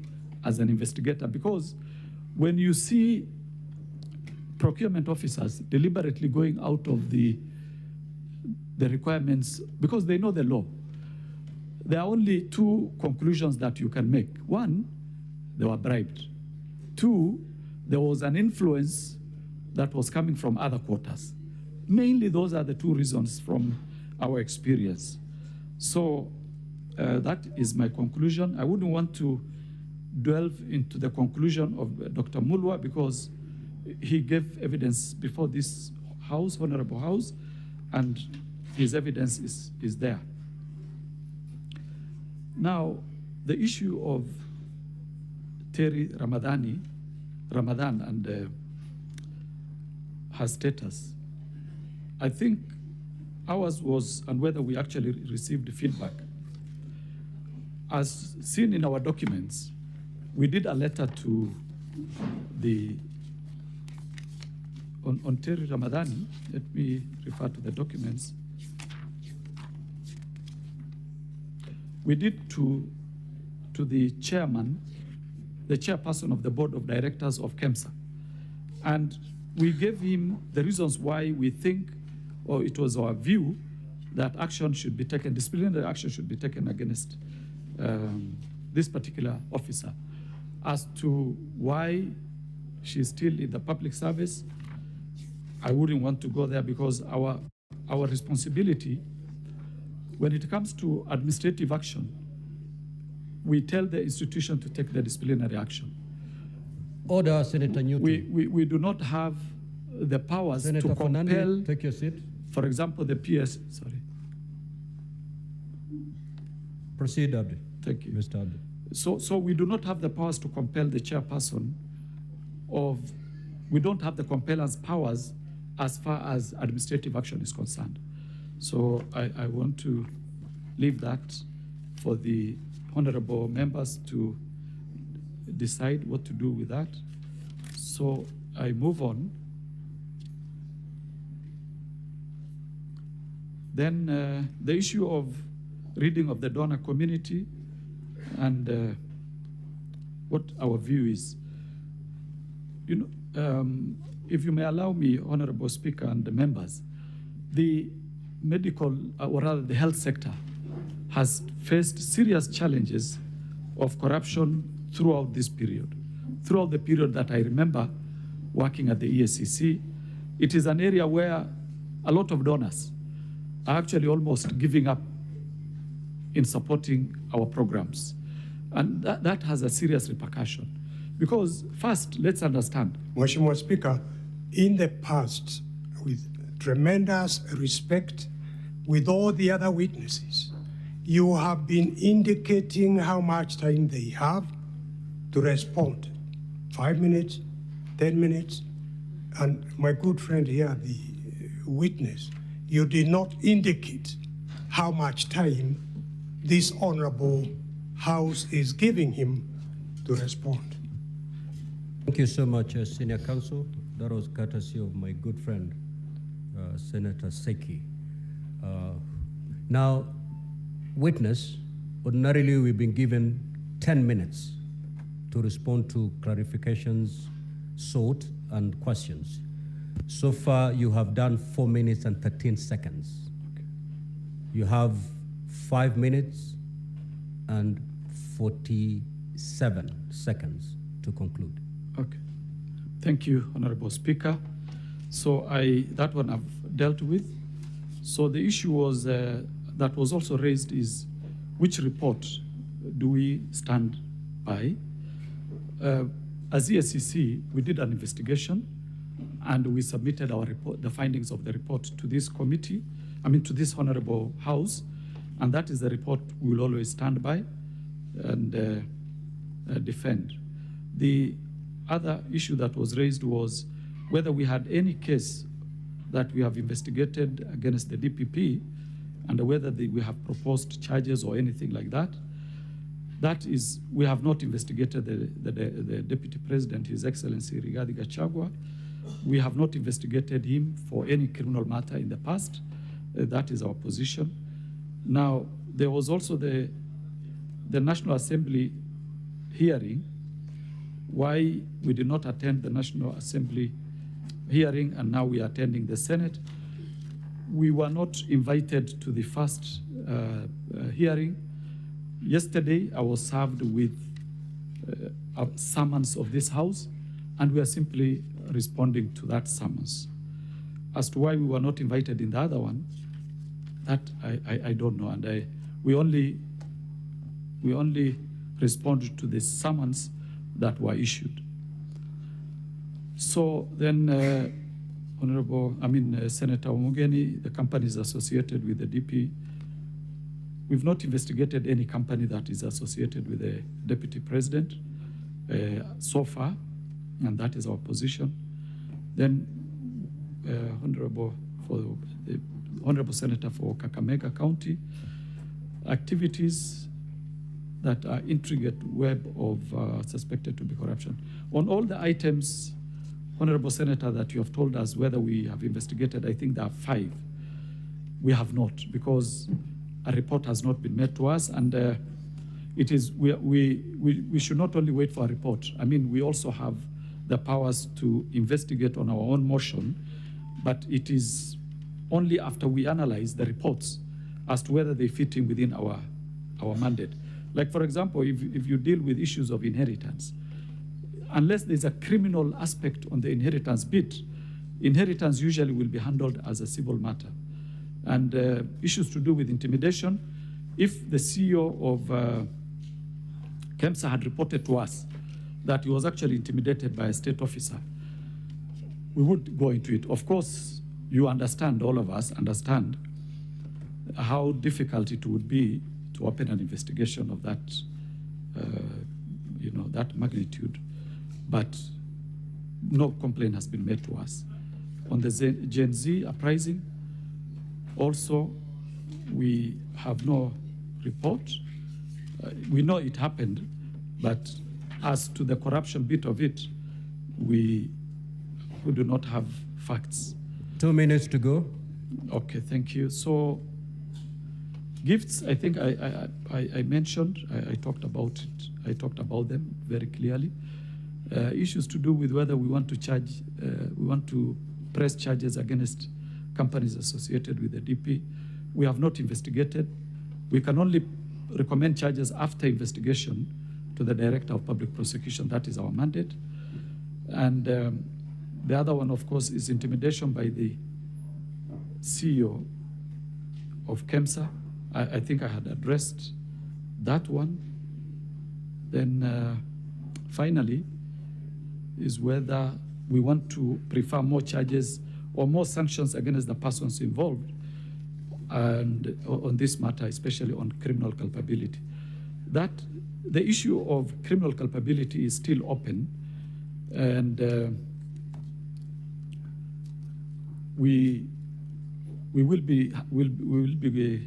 as an investigator, because when you see procurement officers deliberately going out of the requirements, because they know the law, there are only two conclusions that you can make. One, they were bribed. Two, there was an influence that was coming from other quarters. Mainly, those are the two reasons from our experience. So that is my conclusion. I wouldn't want to delve into the conclusion of Dr. Mulwa, because he gave evidence before this House, Honorable House, and his evidence is there. Now, the issue of Terry Ramadan and her status, I think ours was, and whether we actually received feedback. As seen in our documents, we did a letter to on Terry Ramadan. Let me refer to the documents. We did to the chairman, the chairperson of the board of directors of KEMSA. And we gave him the reasons why we think, or it was our view, that action should be taken, disciplinary action should be taken against this particular officer. As to why she's still in the public service, I wouldn't want to go there, because our responsibility when it comes to administrative action, we tell the institution to take the disciplinary action. Order, Senator Newton. We do not have the powers Senator to compel, Fernandez, take your seat. For example, the PS, sorry. Proceed, Abdi. Thank you. Mr. Abdi. So we do not have the powers to compel the chairperson we don't have the compellence powers as far as administrative action is concerned. So I want to leave that for the honorable members to decide what to do with that. So I move on. Then the issue of reading of the donor community and what our view is. You know, if you may allow me, Honorable Speaker and the members, the medical, or rather the health sector, has faced serious challenges of corruption throughout this period. Throughout the period that I remember working at the EACC, it is an area where a lot of donors are actually almost giving up in supporting our programs. And that has a serious repercussion. Because first, let's understand. Mheshimiwa Speaker, in the past, with tremendous respect, with all the other witnesses, you have been indicating how much time they have to respond. 5 minutes, 10 minutes, and my good friend here, the witness, you did not indicate how much time this honorable House is giving him to respond. Thank you so much, Senior Counsel. That was courtesy of my good friend, Senator Seki. Now, witness, ordinarily we've been given 10 minutes to respond to clarifications sought and questions. So far, you have done 4 minutes and 13 seconds. Okay. You have 5 minutes and 47 seconds to conclude. Okay. Thank you, Honorable Speaker. So that one I've dealt with. So the issue was that was also raised is which report do we stand by? As EACC, we did an investigation and we submitted our report, the findings of the report to this committee, to this honorable House, and that is the report we will always stand by and defend. The other issue that was raised was whether we had any case that we have investigated against the DPP and whether we have proposed charges or anything like that. That is, we have not investigated the Deputy President, His Excellency Rigathi Gachagua. We have not investigated him for any criminal matter in the past. That is our position. Now, there was also the National Assembly hearing. Why we did not attend the National Assembly hearing and now we are attending the Senate. We were not invited to the first hearing. Yesterday, I was served with a summons of this House, and we are simply responding to that summons. As to why we were not invited in the other one, that I don't know, and we only responded to the summons that were issued. So then, Senator Omugeni, the companies associated with the DP, we've not investigated any company that is associated with the Deputy President so far, and that is our position. Then, the Honorable Senator for Kakamega County, activities that are intricate web of suspected to be corruption. On all the items, Honorable Senator, that you have told us whether we have investigated, I think there are 5. We have not, because a report has not been made to us, and it is we should not only wait for a report. We also have the powers to investigate on our own motion, but it is only after we analyze the reports as to whether they fit in within our mandate. Like, for example, if you deal with issues of inheritance, unless there's a criminal aspect on the inheritance bit, inheritance usually will be handled as a civil matter. And issues to do with intimidation, if the CEO of KEMSA had reported to us that he was actually intimidated by a state officer, we would go into it. Of course, you understand, all of us understand, how difficult it would be to open an investigation of that, that magnitude. But no complaint has been made to us. On the Gen Z uprising, also, we have no report. We know it happened, but as to the corruption bit of it, we do not have facts. 2 minutes to go. Okay, thank you. So, gifts, I think I mentioned, I talked about it. I talked about them very clearly. Issues to do with whether we want to charge, we want to press charges against companies associated with the DP. We have not investigated. We can only recommend charges after investigation to the Director of Public Prosecution. That is our mandate. And the other one, of course, is intimidation by the CEO of KEMSA. I think I had addressed that one. Then finally is whether we want to prefer more charges or more sanctions against the persons involved and on this matter, especially on criminal culpability. That the issue of criminal culpability is still open, and we will be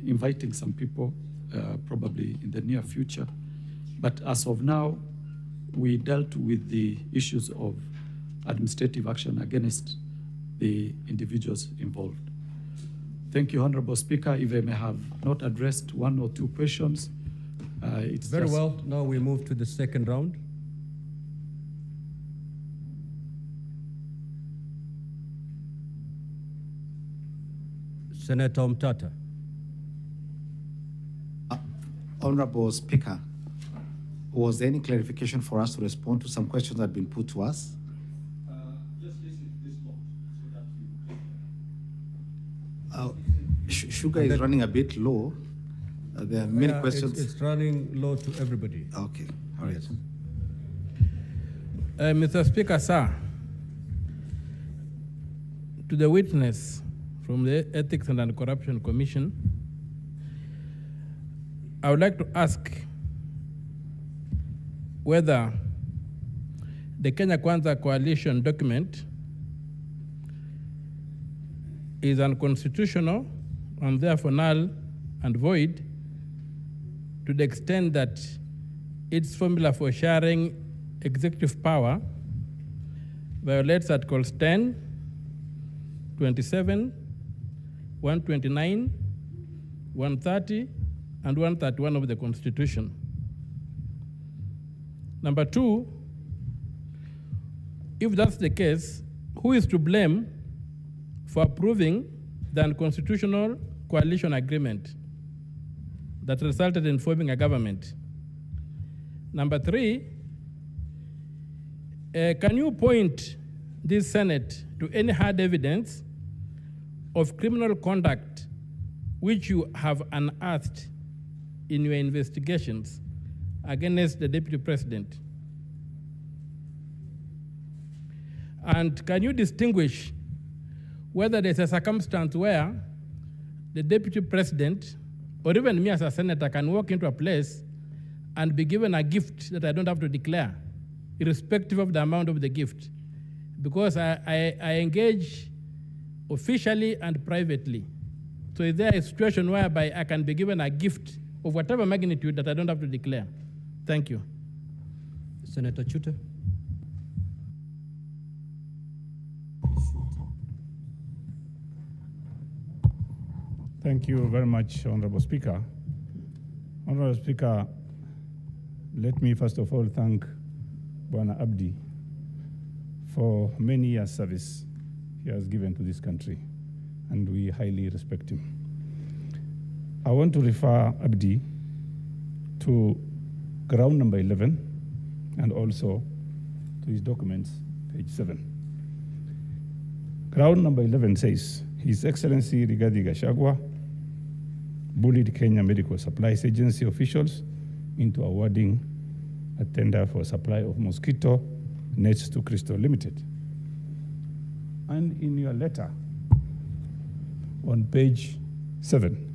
inviting some people probably in the near future. But as of now, we dealt with the issues of administrative action against the individuals involved. Thank you, Honorable Speaker. If I may have not addressed one or two questions, it's very well. Now we move to the second round. Senator Mtata. Honorable Speaker, was there any clarification for us to respond to some questions that have been put to us? Sugar is running a bit low. There are many questions. It's running low to everybody. Okay, all right. Mr. Speaker, sir, to the witness from the Ethics and Anti-Corruption Commission, I would like to ask whether the Kenya Kwanza Coalition document is unconstitutional and therefore null and void to the extent that its formula for sharing executive power violates Articles 10, 27, 129, 130, and 131 of the Constitution. Number two, if that's the case, who is to blame for approving the unconstitutional coalition agreement that resulted in forming a government? Number three, can you point this Senate to any hard evidence of criminal conduct which you have unearthed in your investigations against the Deputy President? And can you distinguish whether there's a circumstance where the Deputy President, or even me as a senator, can walk into a place and be given a gift that I don't have to declare, irrespective of the amount of the gift, because I engage officially and privately. So is there a situation whereby I can be given a gift of whatever magnitude that I don't have to declare? Thank you. Senator Chute. Thank you very much, Honorable Speaker. Honorable Speaker, let me first of all thank Bwana Abdi for many years' service he has given to this country, and we highly respect him. I want to refer Abdi to ground number 11 and also to his documents, page 7. Ground number 11 says, His Excellency Rigathi Gachagua bullied Kenya Medical Supplies Agency officials into awarding a tender for supply of mosquito nets to Crystal Limited. And in your letter on page 7,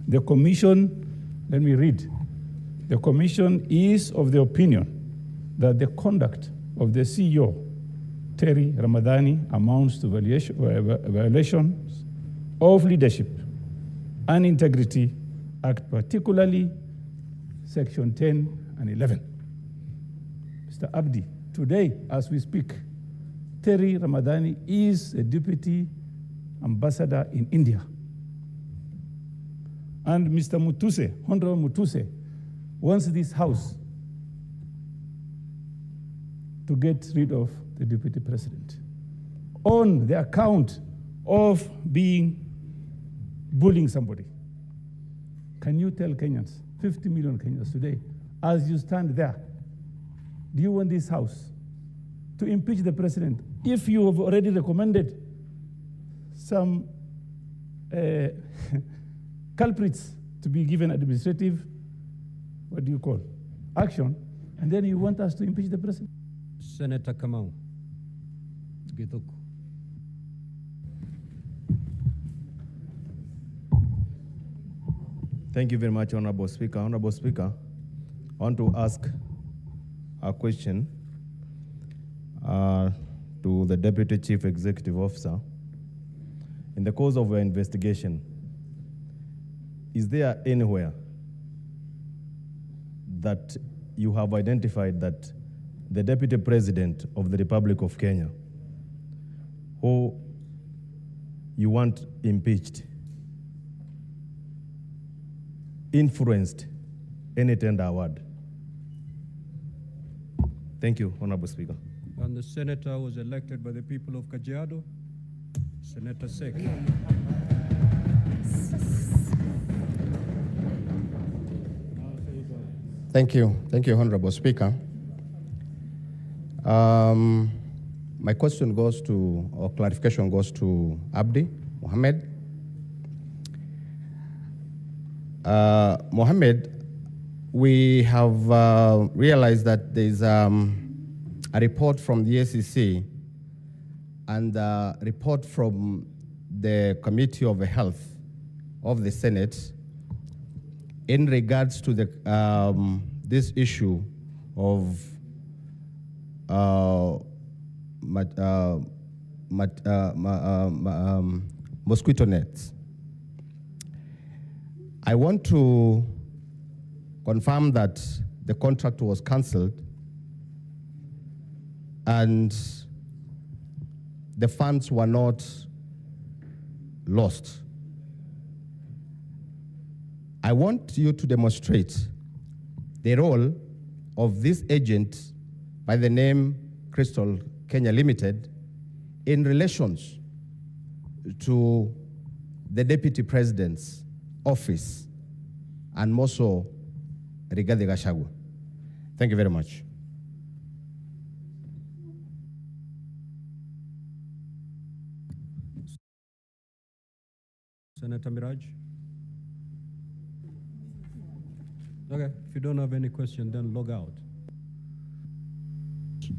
the commission, let me read, the commission is of the opinion that the conduct of the CEO, Terry Ramadhani, amounts to violations of leadership and integrity act, particularly section 10 and 11. Mr. Abdi, today, as we speak, Terry Ramadhani is a deputy ambassador in India. And Mr. Mutuse, Honorable Mutuse, wants this house to get rid of the deputy president on the account of bullying somebody. Can you tell Kenyans, 50 million Kenyans today, as you stand there, do you want this house to impeach the president if you have already recommended some culprits to be given administrative, what do you call, action, and then you want us to impeach the president? Senator Kamau. Githuku. Thank you very much, Honorable Speaker. Honorable Speaker, I want to ask a question to the Deputy Chief Executive Officer. In the course of your investigation, is there anywhere that you have identified that the Deputy President of the Republic of Kenya, who you want impeached, influenced any tender award? Thank you, Honorable Speaker. And the senator was elected by the people of Kajiado, Senator Seki. Thank you, Honorable Speaker. My question goes to, or clarification goes to Abdi Mohammed. Mohammed, we have realized that there's a report from the ACC and a report from the Committee of Health of the Senate in regards to the this issue of mosquito nets. I want to confirm that the contract was cancelled and the funds were not lost. I want you to demonstrate the role of this agent by the name Crystal Kenya Limited in relations to the Deputy President's office and more so Rigathi Gachagua. Thank you very much. Senator Miraj. Okay, if you don't have any question, then log out.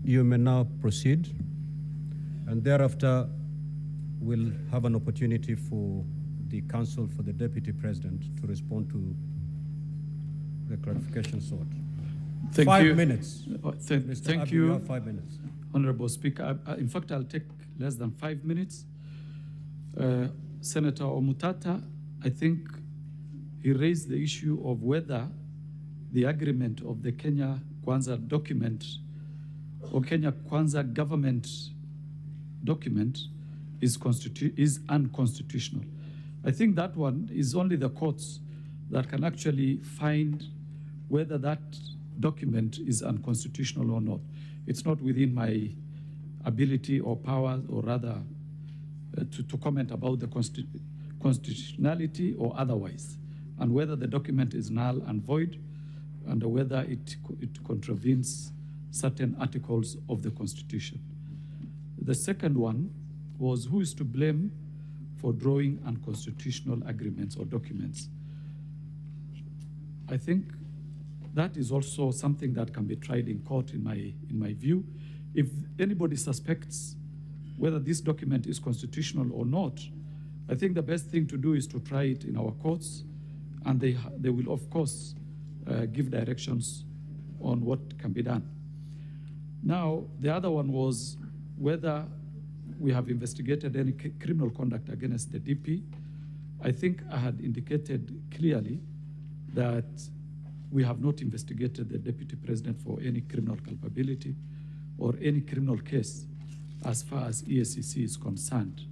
You may now proceed, and thereafter we'll have an opportunity for the counsel for the Deputy President to respond to the clarification sought. Thank 5 you. minutes. Thank Abdi, you, have 5 minutes. Honorable Speaker. In fact, I'll take less than 5 minutes. Senator Omutata, I think he raised the issue of whether the agreement of the Kenya Kwanza document or Kenya Kwanza government document is unconstitutional. I think that one is only the courts that can actually find whether that document is unconstitutional or not. It's not within my ability or power, or rather to comment about the constitutionality or otherwise, and whether the document is null and void, and whether it contravenes certain articles of the Constitution. The second one was who is to blame for drawing unconstitutional agreements or documents. I think that is also something that can be tried in court in my view. If anybody suspects whether this document is constitutional or not, I think the best thing to do is to try it in our courts, and they will of course give directions on what can be done. Now, the other one was whether we have investigated any criminal conduct against the DP. I think I had indicated clearly that we have not investigated the Deputy President for any criminal culpability or any criminal case as far as EACC is concerned.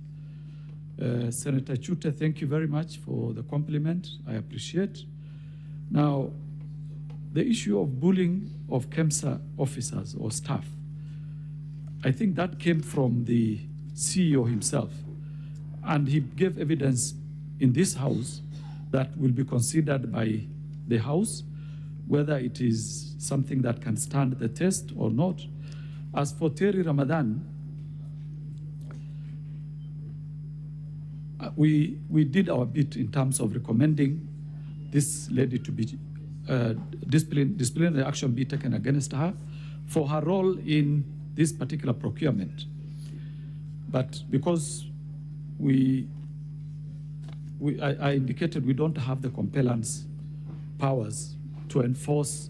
Senator Chute, thank you very much for the compliment. I appreciate. Now, the issue of bullying of KEMSA officers or staff, I think that came from the CEO himself, and he gave evidence in this House that will be considered by the House, whether it is something that can stand the test or not. As for Terry Ramadan, we did our bit in terms of recommending this lady to be disciplinary action be taken against her for her role in this particular procurement. But because I indicated we don't have the compellence powers to enforce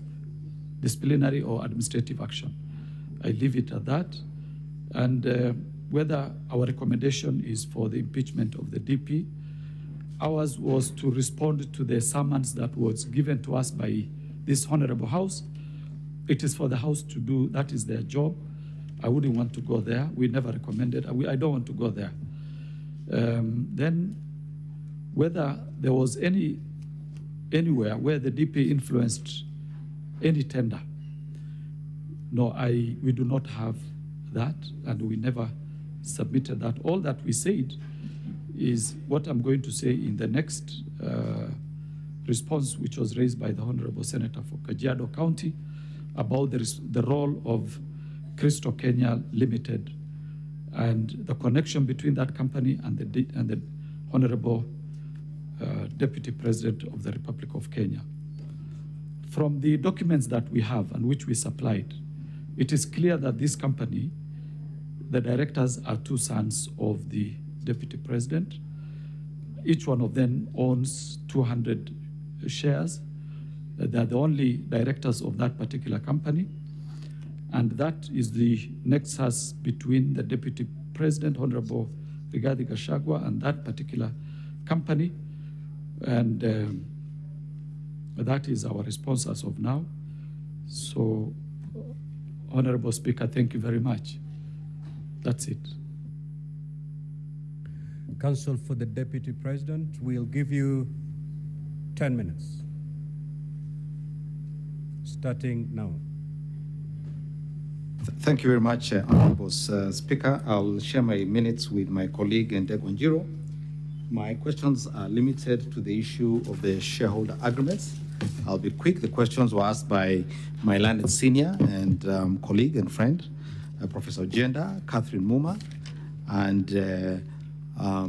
disciplinary or administrative action, I leave it at that. And whether our recommendation is for the impeachment of the DP, ours was to respond to the summons that was given to us by this Honorable House. It is for the House to do, that is their job. I wouldn't want to go there. We never recommended, I don't want to go there. Then whether there was anywhere where the DP influenced any tender. No, we do not have that, and we never submitted that. All that we said is what I'm going to say in the next response, which was raised by the Honorable Senator for Kajiado County about the role of Crystal Kenya Limited and the connection between that company and the Honorable Deputy President of the Republic of Kenya. From the documents that we have and which we supplied, it is clear that this company, the directors are two sons of the Deputy President. Each one of them owns 200 shares. They are the only directors of that particular company. And that is the nexus between the Deputy President, Honorable Rigathi Gachagua, and that particular company. And that is our response as of now. So, Honorable Speaker, thank you very much. That's it. Counsel for the Deputy President, we'll give you 10 minutes. Starting now. Thank you very much, Honorable Speaker. I'll share my minutes with my colleague Ndegwa. My questions are limited to the issue of the shareholder agreements. I'll be quick. The questions were asked by my landed senior and colleague and friend, Professor Ojenda, Catherine Muma, and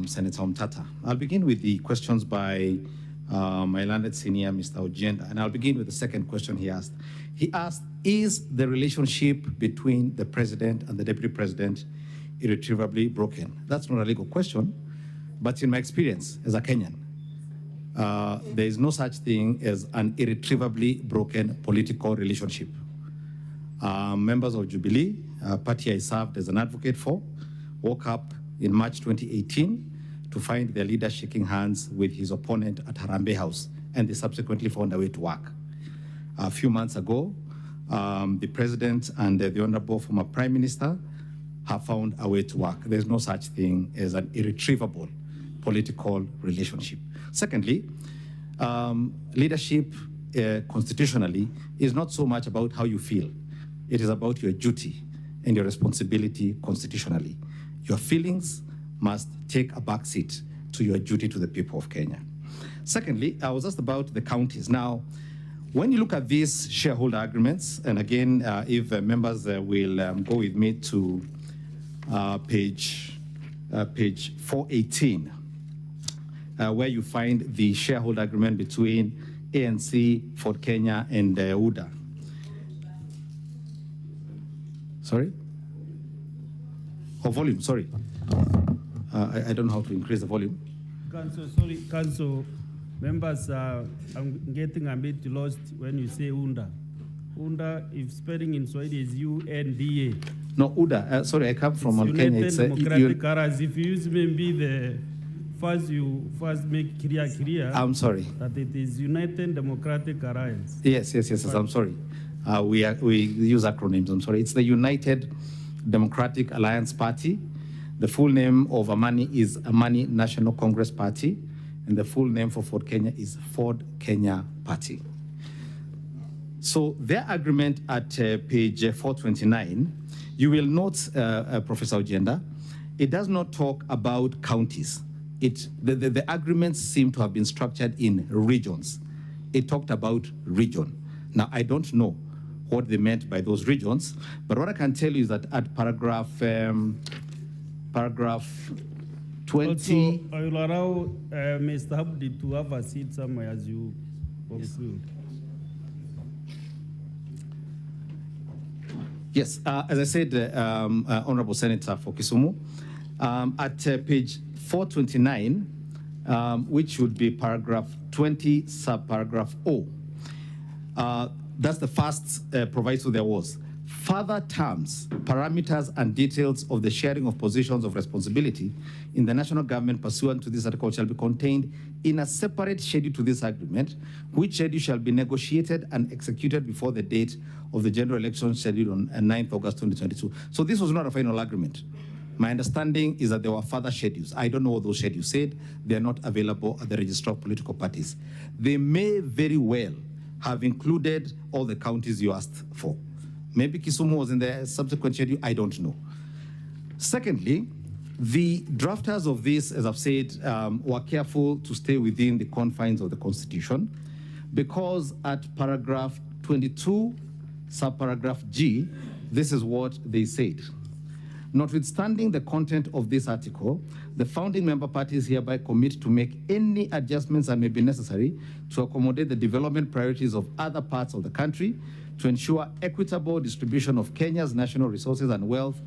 Senator Omtata. I'll begin with the questions by my landed senior, Mr. Ojenda, and I'll begin with the second question he asked. He asked, is the relationship between the president and the deputy president irretrievably broken? That's not a legal question, but in my experience as a Kenyan, there is no such thing as an irretrievably broken political relationship. Members of Jubilee, a party I served as an advocate for, woke up in March 2018 to find their leader shaking hands with his opponent at Harambee House, and they subsequently found a way to work. A few months ago, the president and the honorable former prime minister have found a way to work. There's no such thing as an irretrievable political relationship. Secondly, leadership constitutionally is not so much about how you feel. It is about your duty and your responsibility constitutionally. Your feelings must take a back seat to your duty to the people of Kenya. Secondly, I was asked about the counties. Now, when you look at these shareholder agreements, and again, if members will go with me to page 418, where you find the shareholder agreement between ANC, Ford Kenya, and UDA. Sorry? Oh, volume, sorry. I don't know how to increase the volume. Council, sorry, Council. Members, I'm getting a bit lost when you say UNDA. UNDA, if spelling in Swahili is UNDA. No, UDA. Sorry, I come from Kenya. It's Democratic Alliance. If you use maybe the you first make clear. I'm sorry. That it is United Democratic Alliance. Yes. I'm sorry. We use acronyms. I'm sorry. It's the United Democratic Alliance Party. The full name of Amani is Amani National Congress Party. And the full name for Ford Kenya is Ford Kenya Party. So their agreement at page 429, you will note, Professor Ojenda, it does not talk about counties. The agreements seem to have been structured in regions. It talked about region. Now, I don't know what they meant by those regions, but what I can tell you is that at paragraph 20. Also, I will allow Mr. Abdi to have a seat somewhere as you conclude. Yes, as I said, Honorable Senator for Kisumu, at page 429, which would be paragraph 20, subparagraph O, that's the first proviso there was. Further terms, parameters, and details of the sharing of positions of responsibility in the national government pursuant to this article shall be contained in a separate schedule to this agreement, which schedule shall be negotiated and executed before the date of the general election scheduled on 9th August 2022. So this was not a final agreement. My understanding is that there were further schedules. I don't know what those schedules said. They are not available at the Register of Political Parties. They may very well have included all the counties you asked for. Maybe Kisumu was in the subsequent schedule, I don't know. Secondly, the drafters of this, as I've said, were careful to stay within the confines of the Constitution, because at paragraph 22, subparagraph G, this is what they said. Notwithstanding the content of this article, the founding member parties hereby commit to make any adjustments that may be necessary to accommodate the development priorities of other parts of the country, to ensure equitable distribution of Kenya's national resources and wealth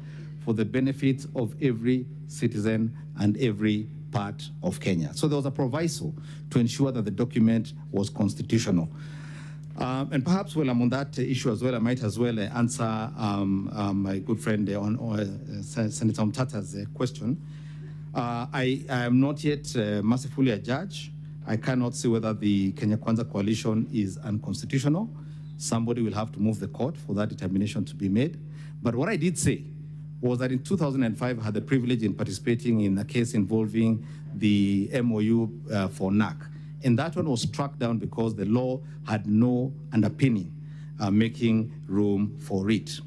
for the benefit of every citizen and every part of Kenya. So there was a proviso to ensure that the document was constitutional. And perhaps while I'm on that issue as well, I might as well answer my good friend Senator Mtata's question. I am not yet mercifully a judge. I cannot say whether the Kenya Kwanza coalition is unconstitutional. Somebody will have to move the court for that determination to be made. But what I did say was that in 2005, I had the privilege in participating in a case involving the MOU for NAC. And that one was struck down because the law had no underpinning making room for it.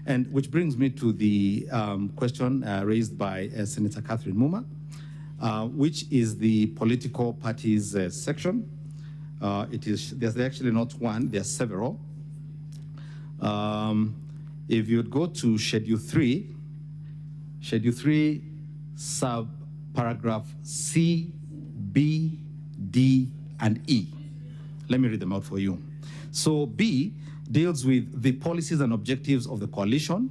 And which brings me to the question raised by Senator Catherine Muma, which is the political parties section. There's actually not one, there's several. If you'd go to Schedule 3, subparagraph C, B, D, and E. Let me read them out for you. So B deals with the policies and objectives of the coalition.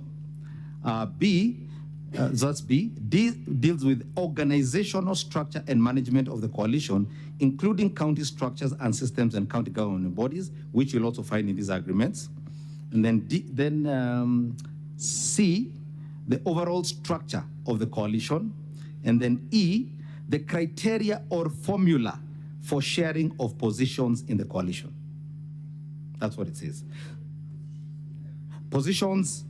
That's B. D deals with organizational structure and management of the coalition, including county structures and systems and county government bodies, which you'll also find in these agreements. And then C, the overall structure of the coalition. And then E, the criteria or formula for sharing of positions in the coalition. That's what it says. Positions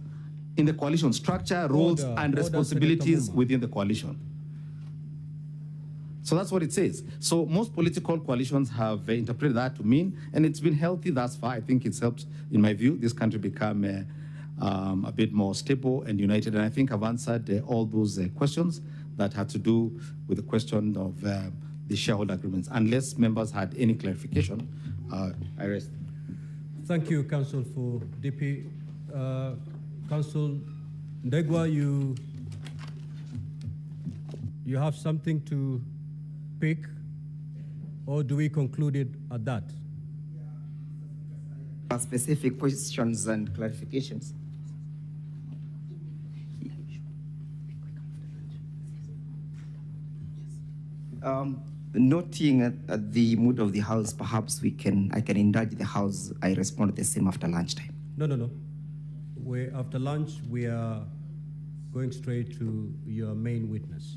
in the coalition, structure, roles, and responsibilities within the coalition. So that's what it says. So most political coalitions have interpreted that to mean, and it's been healthy thus far. I think it's helped, in my view, this country become a bit more stable and united. And I think I've answered all those questions that had to do with the question of the shareholder agreements. Unless members had any clarification, I rest. Thank you, Council, for DP. Council Ndegwa, you have something to pick, or do we conclude it at that? Specific questions and clarifications. Noting at the mood of the House, perhaps I can indulge the House. I respond the same after lunchtime. No. After lunch, we are going straight to your main witness.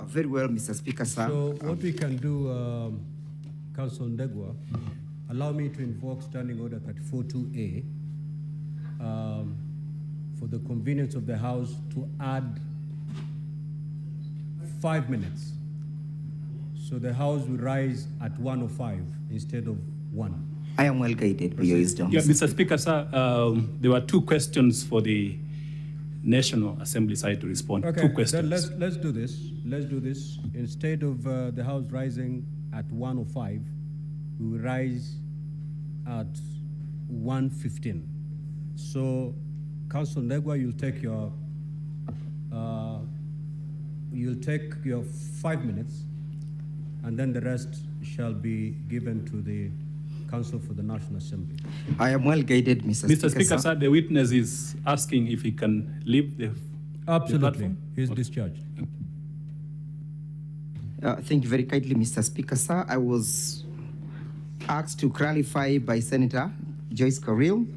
Very well, Mr. Speaker, sir. So what we can do, Council Ndegwa, allow me to invoke Standing Order 34.2A for the convenience of the House to add 5 minutes. So the House will rise at 1:05 instead of 1. I am well guided by your wisdom. Yeah, Mr. Speaker, sir, there were 2 questions for the National Assembly side to respond. Okay, 2 questions. Then let's do this. Let's do this. Instead of the House rising at 1:05, we will rise at 1:15. So, Council Ndegwa, you'll take your 5 minutes, and then the rest shall be given to the Council for the National Assembly. I am well guided, Mr. Speaker, sir, the witness is asking if he can leave the Absolutely. platform. He's discharged. Thank you very kindly, Mr. Speaker, sir. I was asked to clarify by Senator Joyce Carrill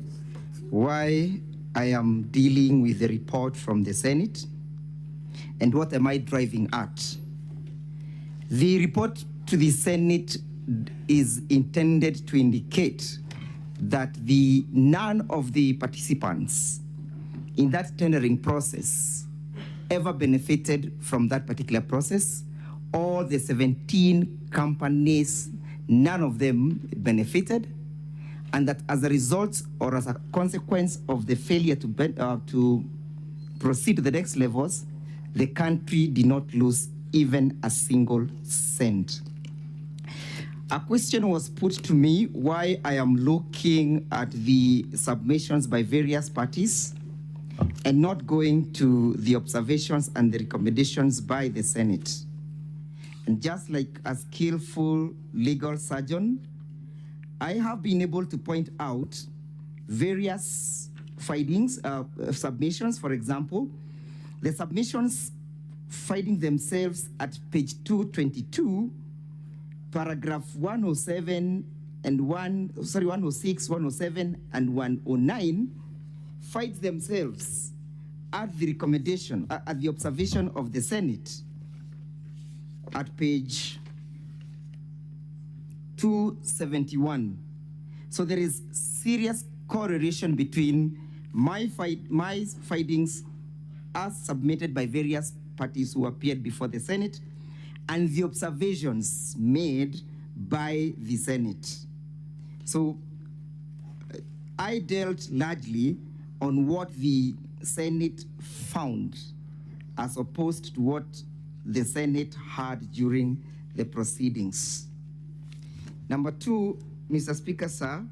why I am dealing with the report from the Senate and what am I driving at. The report to the Senate is intended to indicate that none of the participants in that tendering process ever benefited from that particular process. All the 17 companies, none of them benefited, and that as a result or as a consequence of the failure to proceed to the next levels, the country did not lose even a single cent. A question was put to me why I am looking at the submissions by various parties and not going to the observations and the recommendations by the Senate. And just like a skillful legal surgeon, I have been able to point out various findings, submissions. For example, the submissions finding themselves at page 222, paragraph 107 and 106, 107 and 109 find themselves at the recommendation, at the observation of the Senate at page 271. So there is serious correlation between my findings as submitted by various parties who appeared before the Senate and the observations made by the Senate. So I dealt largely on what the Senate found as opposed to what the Senate had during the proceedings. Number 2, Mr. Speaker, sir,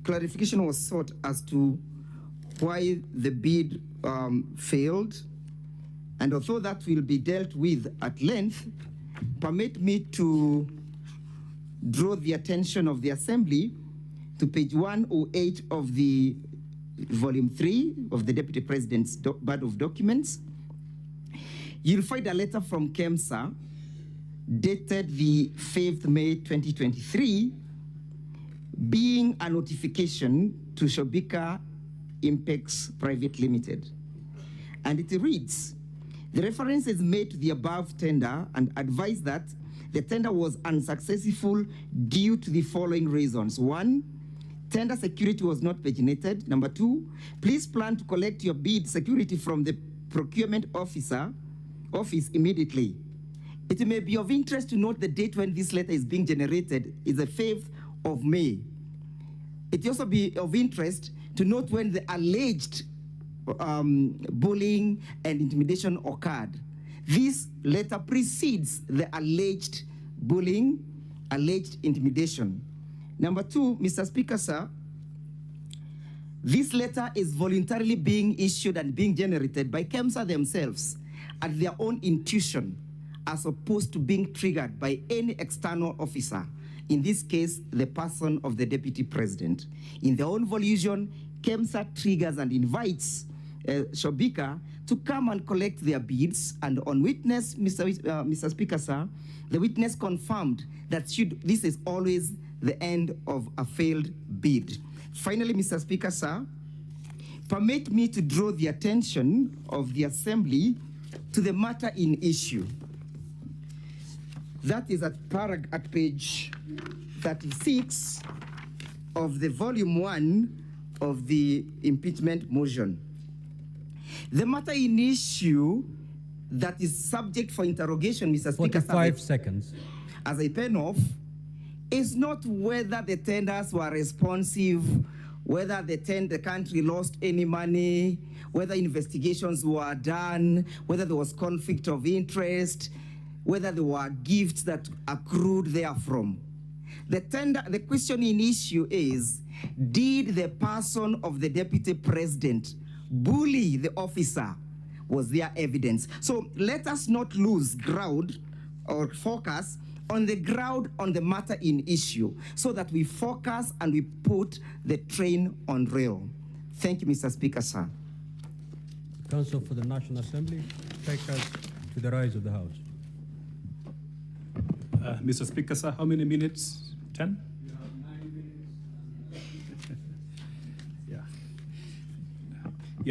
clarification was sought as to why the bid failed. And although that will be dealt with at length, permit me to draw the attention of the Assembly to page 108 of the volume 3 of the Deputy President's Body of Documents. You'll find a letter from KEMSA dated the 5th May 2023, being a notification to Shobika Impex Private Limited. And it reads, the reference is made to the above tender and advised that the tender was unsuccessful due to the following reasons. 1, tender security was not paginated. Number 2, please plan to collect your bid security from the procurement office immediately. It may be of interest to note the date when this letter is being generated is the 5th of May. It also be of interest to note when the alleged bullying and intimidation occurred. This letter precedes the alleged bullying, alleged intimidation. Number two, Mr. Speaker, sir, this letter is voluntarily being issued and being generated by KEMSA themselves at their own intuition, as opposed to being triggered by any external officer, in this case, the person of the Deputy President. In their own volition, KEMSA triggers and invites Shobika to come and collect their bids, and on witness, Mr. Speaker, sir, the witness confirmed that this is always the end of a failed bid. Finally, Mr. Speaker, sir, permit me to draw the attention of the Assembly to the matter in issue. That is at page 36 of the volume 1 of the impeachment motion. The matter in issue that is subject for interrogation, Mr. Speaker, 45 seconds. As I pen off, is not whether the tenders were responsive, whether the country lost any money, whether investigations were done, whether there was conflict of interest, whether there were gifts that accrued therefrom. The question in issue is, did the person of the Deputy President bully the officer? Was there evidence? So let us not lose ground or focus on the ground on the matter in issue, so that we focus and we put the train on rail. Thank you, Mr. Speaker, sir. Counsel for the National Assembly, take us to the rise of the House. Mr. Speaker, sir, how many minutes? 10? You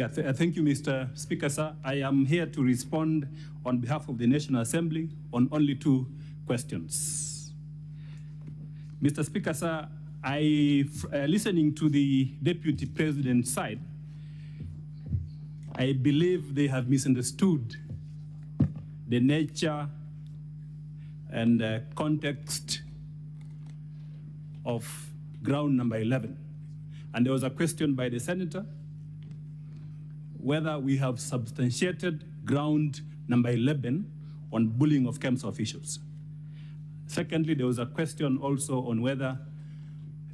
have 9 minutes. Thank you, Mr. Speaker, sir. I am here to respond on behalf of the National Assembly on only 2 questions. Mr. Speaker, sir, listening to the Deputy President's side, I believe they have misunderstood the nature and context of ground number 11. And there was a question by the Senator whether we have substantiated ground number 11 on bullying of KEMSA officials. Secondly, there was a question also on whether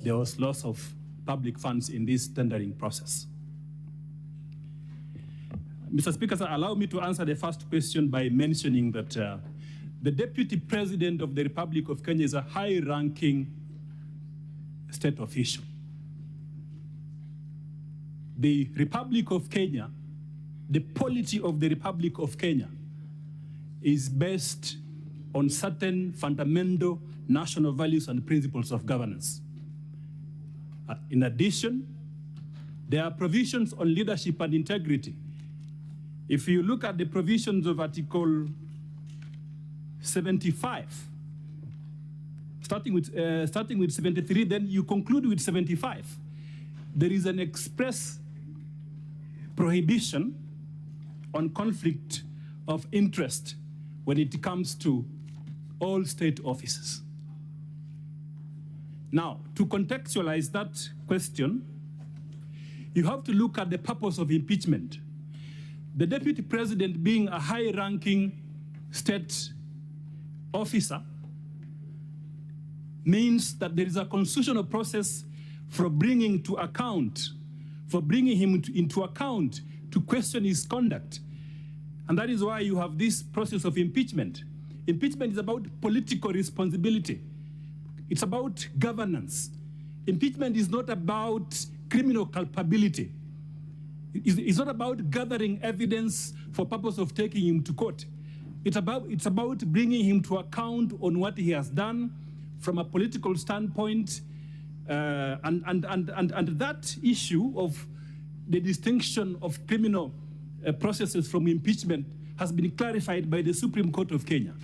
there was loss of public funds in this tendering process. Mr. Speaker, sir, allow me to answer the first question by mentioning that the Deputy President of the Republic of Kenya is a high-ranking state official. The Republic of Kenya, the polity of the Republic of Kenya is based on certain fundamental national values and principles of governance. In addition, there are provisions on leadership and integrity. If you look at the provisions of Article 75, starting with 73, then you conclude with 75. There is an express prohibition on conflict of interest when it comes to all state offices. Now, to contextualize that question, you have to look at the purpose of impeachment. The Deputy President, being a high-ranking state officer, means that there is a constitutional process for bringing him into account to question his conduct. And that is why you have this process of impeachment. Impeachment is about political responsibility. It's about governance. Impeachment is not about criminal culpability. It's not about gathering evidence for purpose of taking him to court. It's about bringing him to account on what he has done from a political standpoint, and that issue of the distinction of criminal processes from impeachment has been clarified by the Supreme Court of Kenya.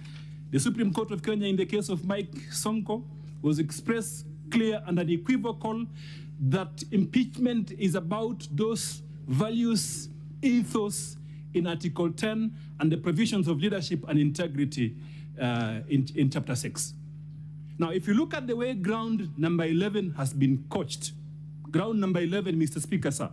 The Supreme Court of Kenya, in the case of Mike Sonko, was expressed clear and unequivocal that impeachment is about those values, ethos in Article 10 and the provisions of leadership and integrity in Chapter 6. Now, if you look at the way ground number 11 has been coached, ground number 11, Mr. Speaker, sir.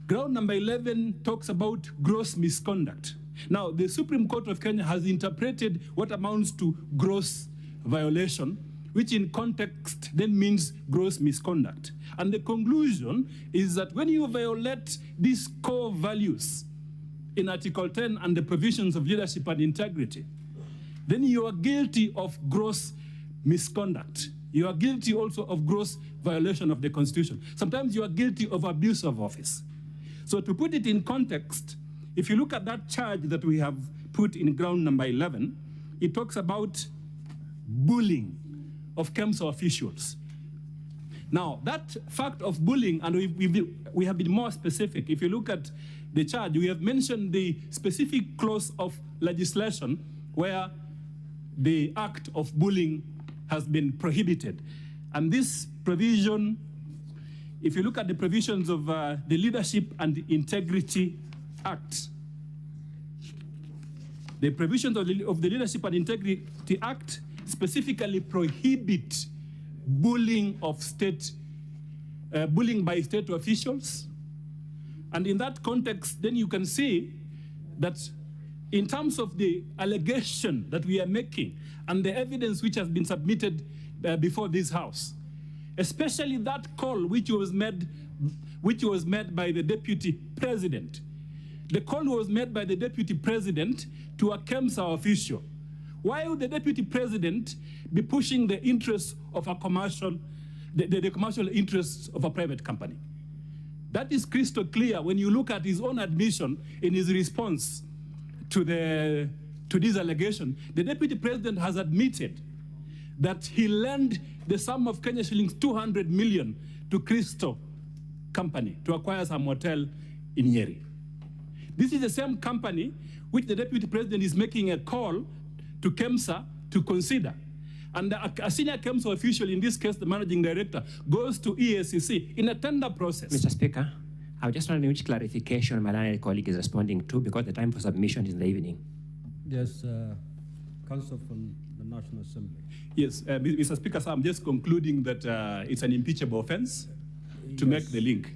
Ground number 11 talks about gross misconduct. Now, the Supreme Court of Kenya has interpreted what amounts to gross violation, which in context then means gross misconduct. And the conclusion is that when you violate these core values in Article 10 and the provisions of leadership and integrity, then you are guilty of gross misconduct. You are guilty also of gross violation of the Constitution. Sometimes you are guilty of abuse of office. So to put it in context, if you look at that charge that we have put in ground number 11, it talks about bullying of KEMSA officials. Now, that fact of bullying, and we have been more specific. If you look at the charge, we have mentioned the specific clause of legislation where the act of bullying has been prohibited. And this provision, if you look at the provisions of the Leadership and Integrity Act, the provisions of the Leadership and Integrity Act specifically prohibit bullying of bullying by state officials. And in that context, then you can see that in terms of the allegation that we are making and the evidence which has been submitted before this House, especially that call which was made by the Deputy President. The call was made by the Deputy President to a KEMSA official. Why would the Deputy President be pushing the interests of a commercial, the commercial interests of a private company? That is crystal clear when you look at his own admission in his response to this allegation. The Deputy President has admitted that he lent the sum of Kenya shillings 200 million to Crystal Company to acquire some hotel in Nyeri. This is the same company which the Deputy President is making a call to KEMSA to consider. And a senior KEMSA official, in this case the managing director, goes to EACC in a tender process. Mr. Speaker, I just wondering which clarification my learned colleague is responding to, because the time for submission is in the evening. Yes, Counsel from the National Assembly. Yes, Mr. Speaker, so I'm just concluding that it's an impeachable offense to make the link.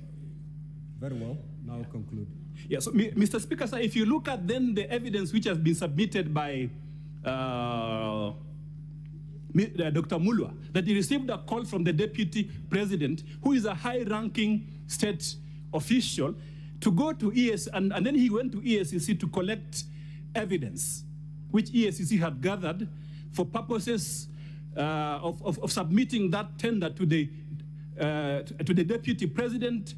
Very well, now conclude. Yeah, so Mr. Speaker, sir, if you look at then the evidence which has been submitted by Dr. Mulwa, that he received a call from the Deputy President, who is a high-ranking state official, to go to EACC, and then he went to EACC to collect evidence, which EACC had gathered for purposes of submitting that tender to the Deputy President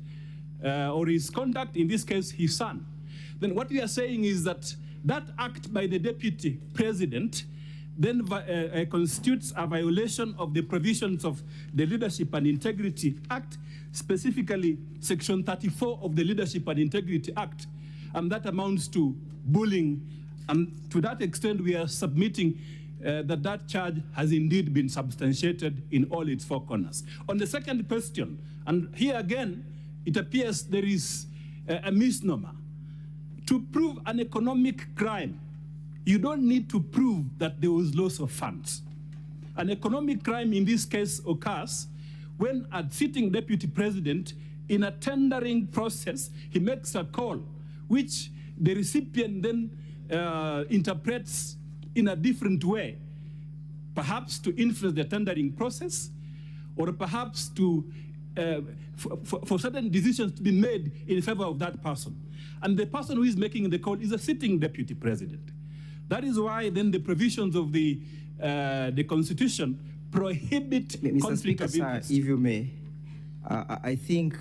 or his conduct, in this case, his son. Then what we are saying is that that act by the Deputy President then constitutes a violation of the provisions of the Leadership and Integrity Act, specifically Section 34 of the Leadership and Integrity Act, and that amounts to bullying. And to that extent, we are submitting that charge has indeed been substantiated in all its four corners. On the second question, and here again, it appears there is a misnomer. To prove an economic crime, you don't need to prove that there was loss of funds. An economic crime in this case occurs when a sitting Deputy President, in a tendering process, he makes a call which the recipient then interprets in a different way, perhaps to influence the tendering process, or perhaps to for certain decisions to be made in favor of that person. And the person who is making the call is a sitting Deputy President. That is why then the provisions of the Constitution prohibit Mr. conflict Speaker, of interest. sir, if you may, I think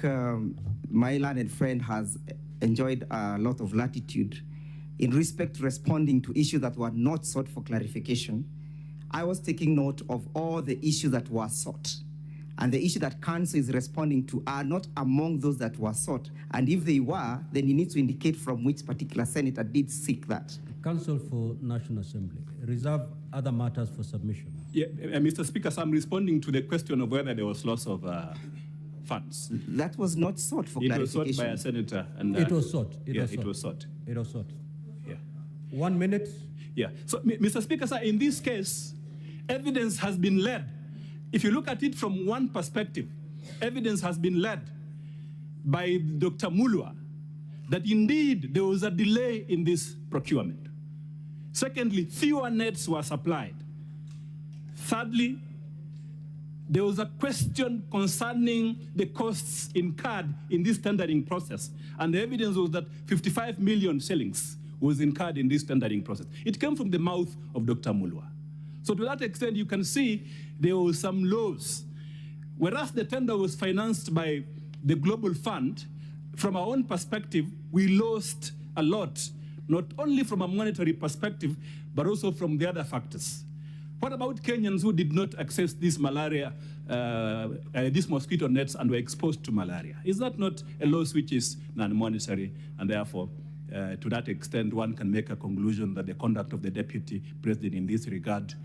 my learned friend has enjoyed a lot of latitude in respect to responding to issues that were not sought for clarification. I was taking note of all the issues that were sought. And the issue that Council is responding to are not among those that were sought. And if they were, then you need to indicate from which particular senator did seek that. Counsel for National Assembly, reserve other matters for submission. Yeah, Mr. Speaker, so I'm responding to the question of whether there was loss of funds. That was not sought for it clarification. It was sought by a senator. And, it was sought. It was sought. It was sought. Yeah. 1 minute. Yeah. So, Mr. Speaker, sir, in this case, evidence has been led. If you look at it from one perspective, evidence has been led by Dr. Mulwa that indeed there was a delay in this procurement. Secondly, fewer nets were supplied. Thirdly, there was a question concerning the costs incurred in this tendering process, and the evidence was that 55 million shillings was incurred in this tendering process. It came from the mouth of Dr. Mulwa. So to that extent, you can see there was some loss. Whereas the tender was financed by the Global Fund, from our own perspective, we lost a lot, not only from a monetary perspective, but also from the other factors. What about Kenyans who did not access this malaria, these mosquito nets and were exposed to malaria? Is that not a loss which is non-monetary, and therefore, to that extent, one can make a conclusion that the conduct of the Deputy President in this regard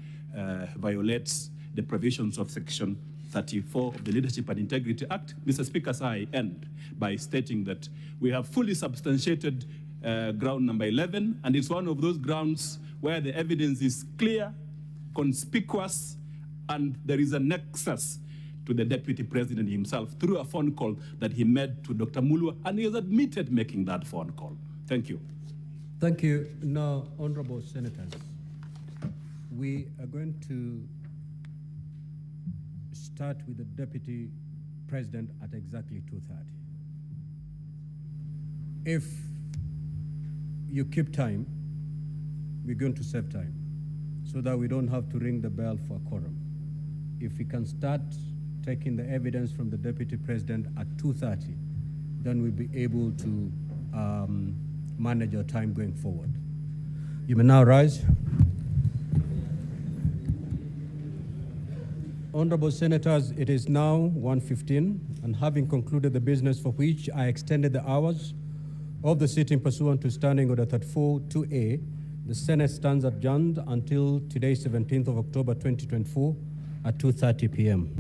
violates the provisions of Section 34 of the Leadership and Integrity Act? Mr. Speaker, so I end by stating that we have fully substantiated ground number 11, and it's one of those grounds where the evidence is clear, conspicuous, and there is a nexus to the Deputy President himself through a phone call that he made to Dr. Mulwa, and he has admitted making that phone call. Thank you. Thank you. Now, Honorable Senators, we are going to start with the Deputy President at exactly 2:30. If you keep time, we're going to save time so that we don't have to ring the bell for a quorum. If we can start taking the evidence from the Deputy President at 2:30, then we'll be able to manage our time going forward. You may now rise. Honorable Senators, it is now 1:15, and having concluded the business for which I extended the hours of the sitting pursuant to Standing Order 34-2A, the Senate stands adjourned until today, 17th of October 2024 at 2:30 p.m.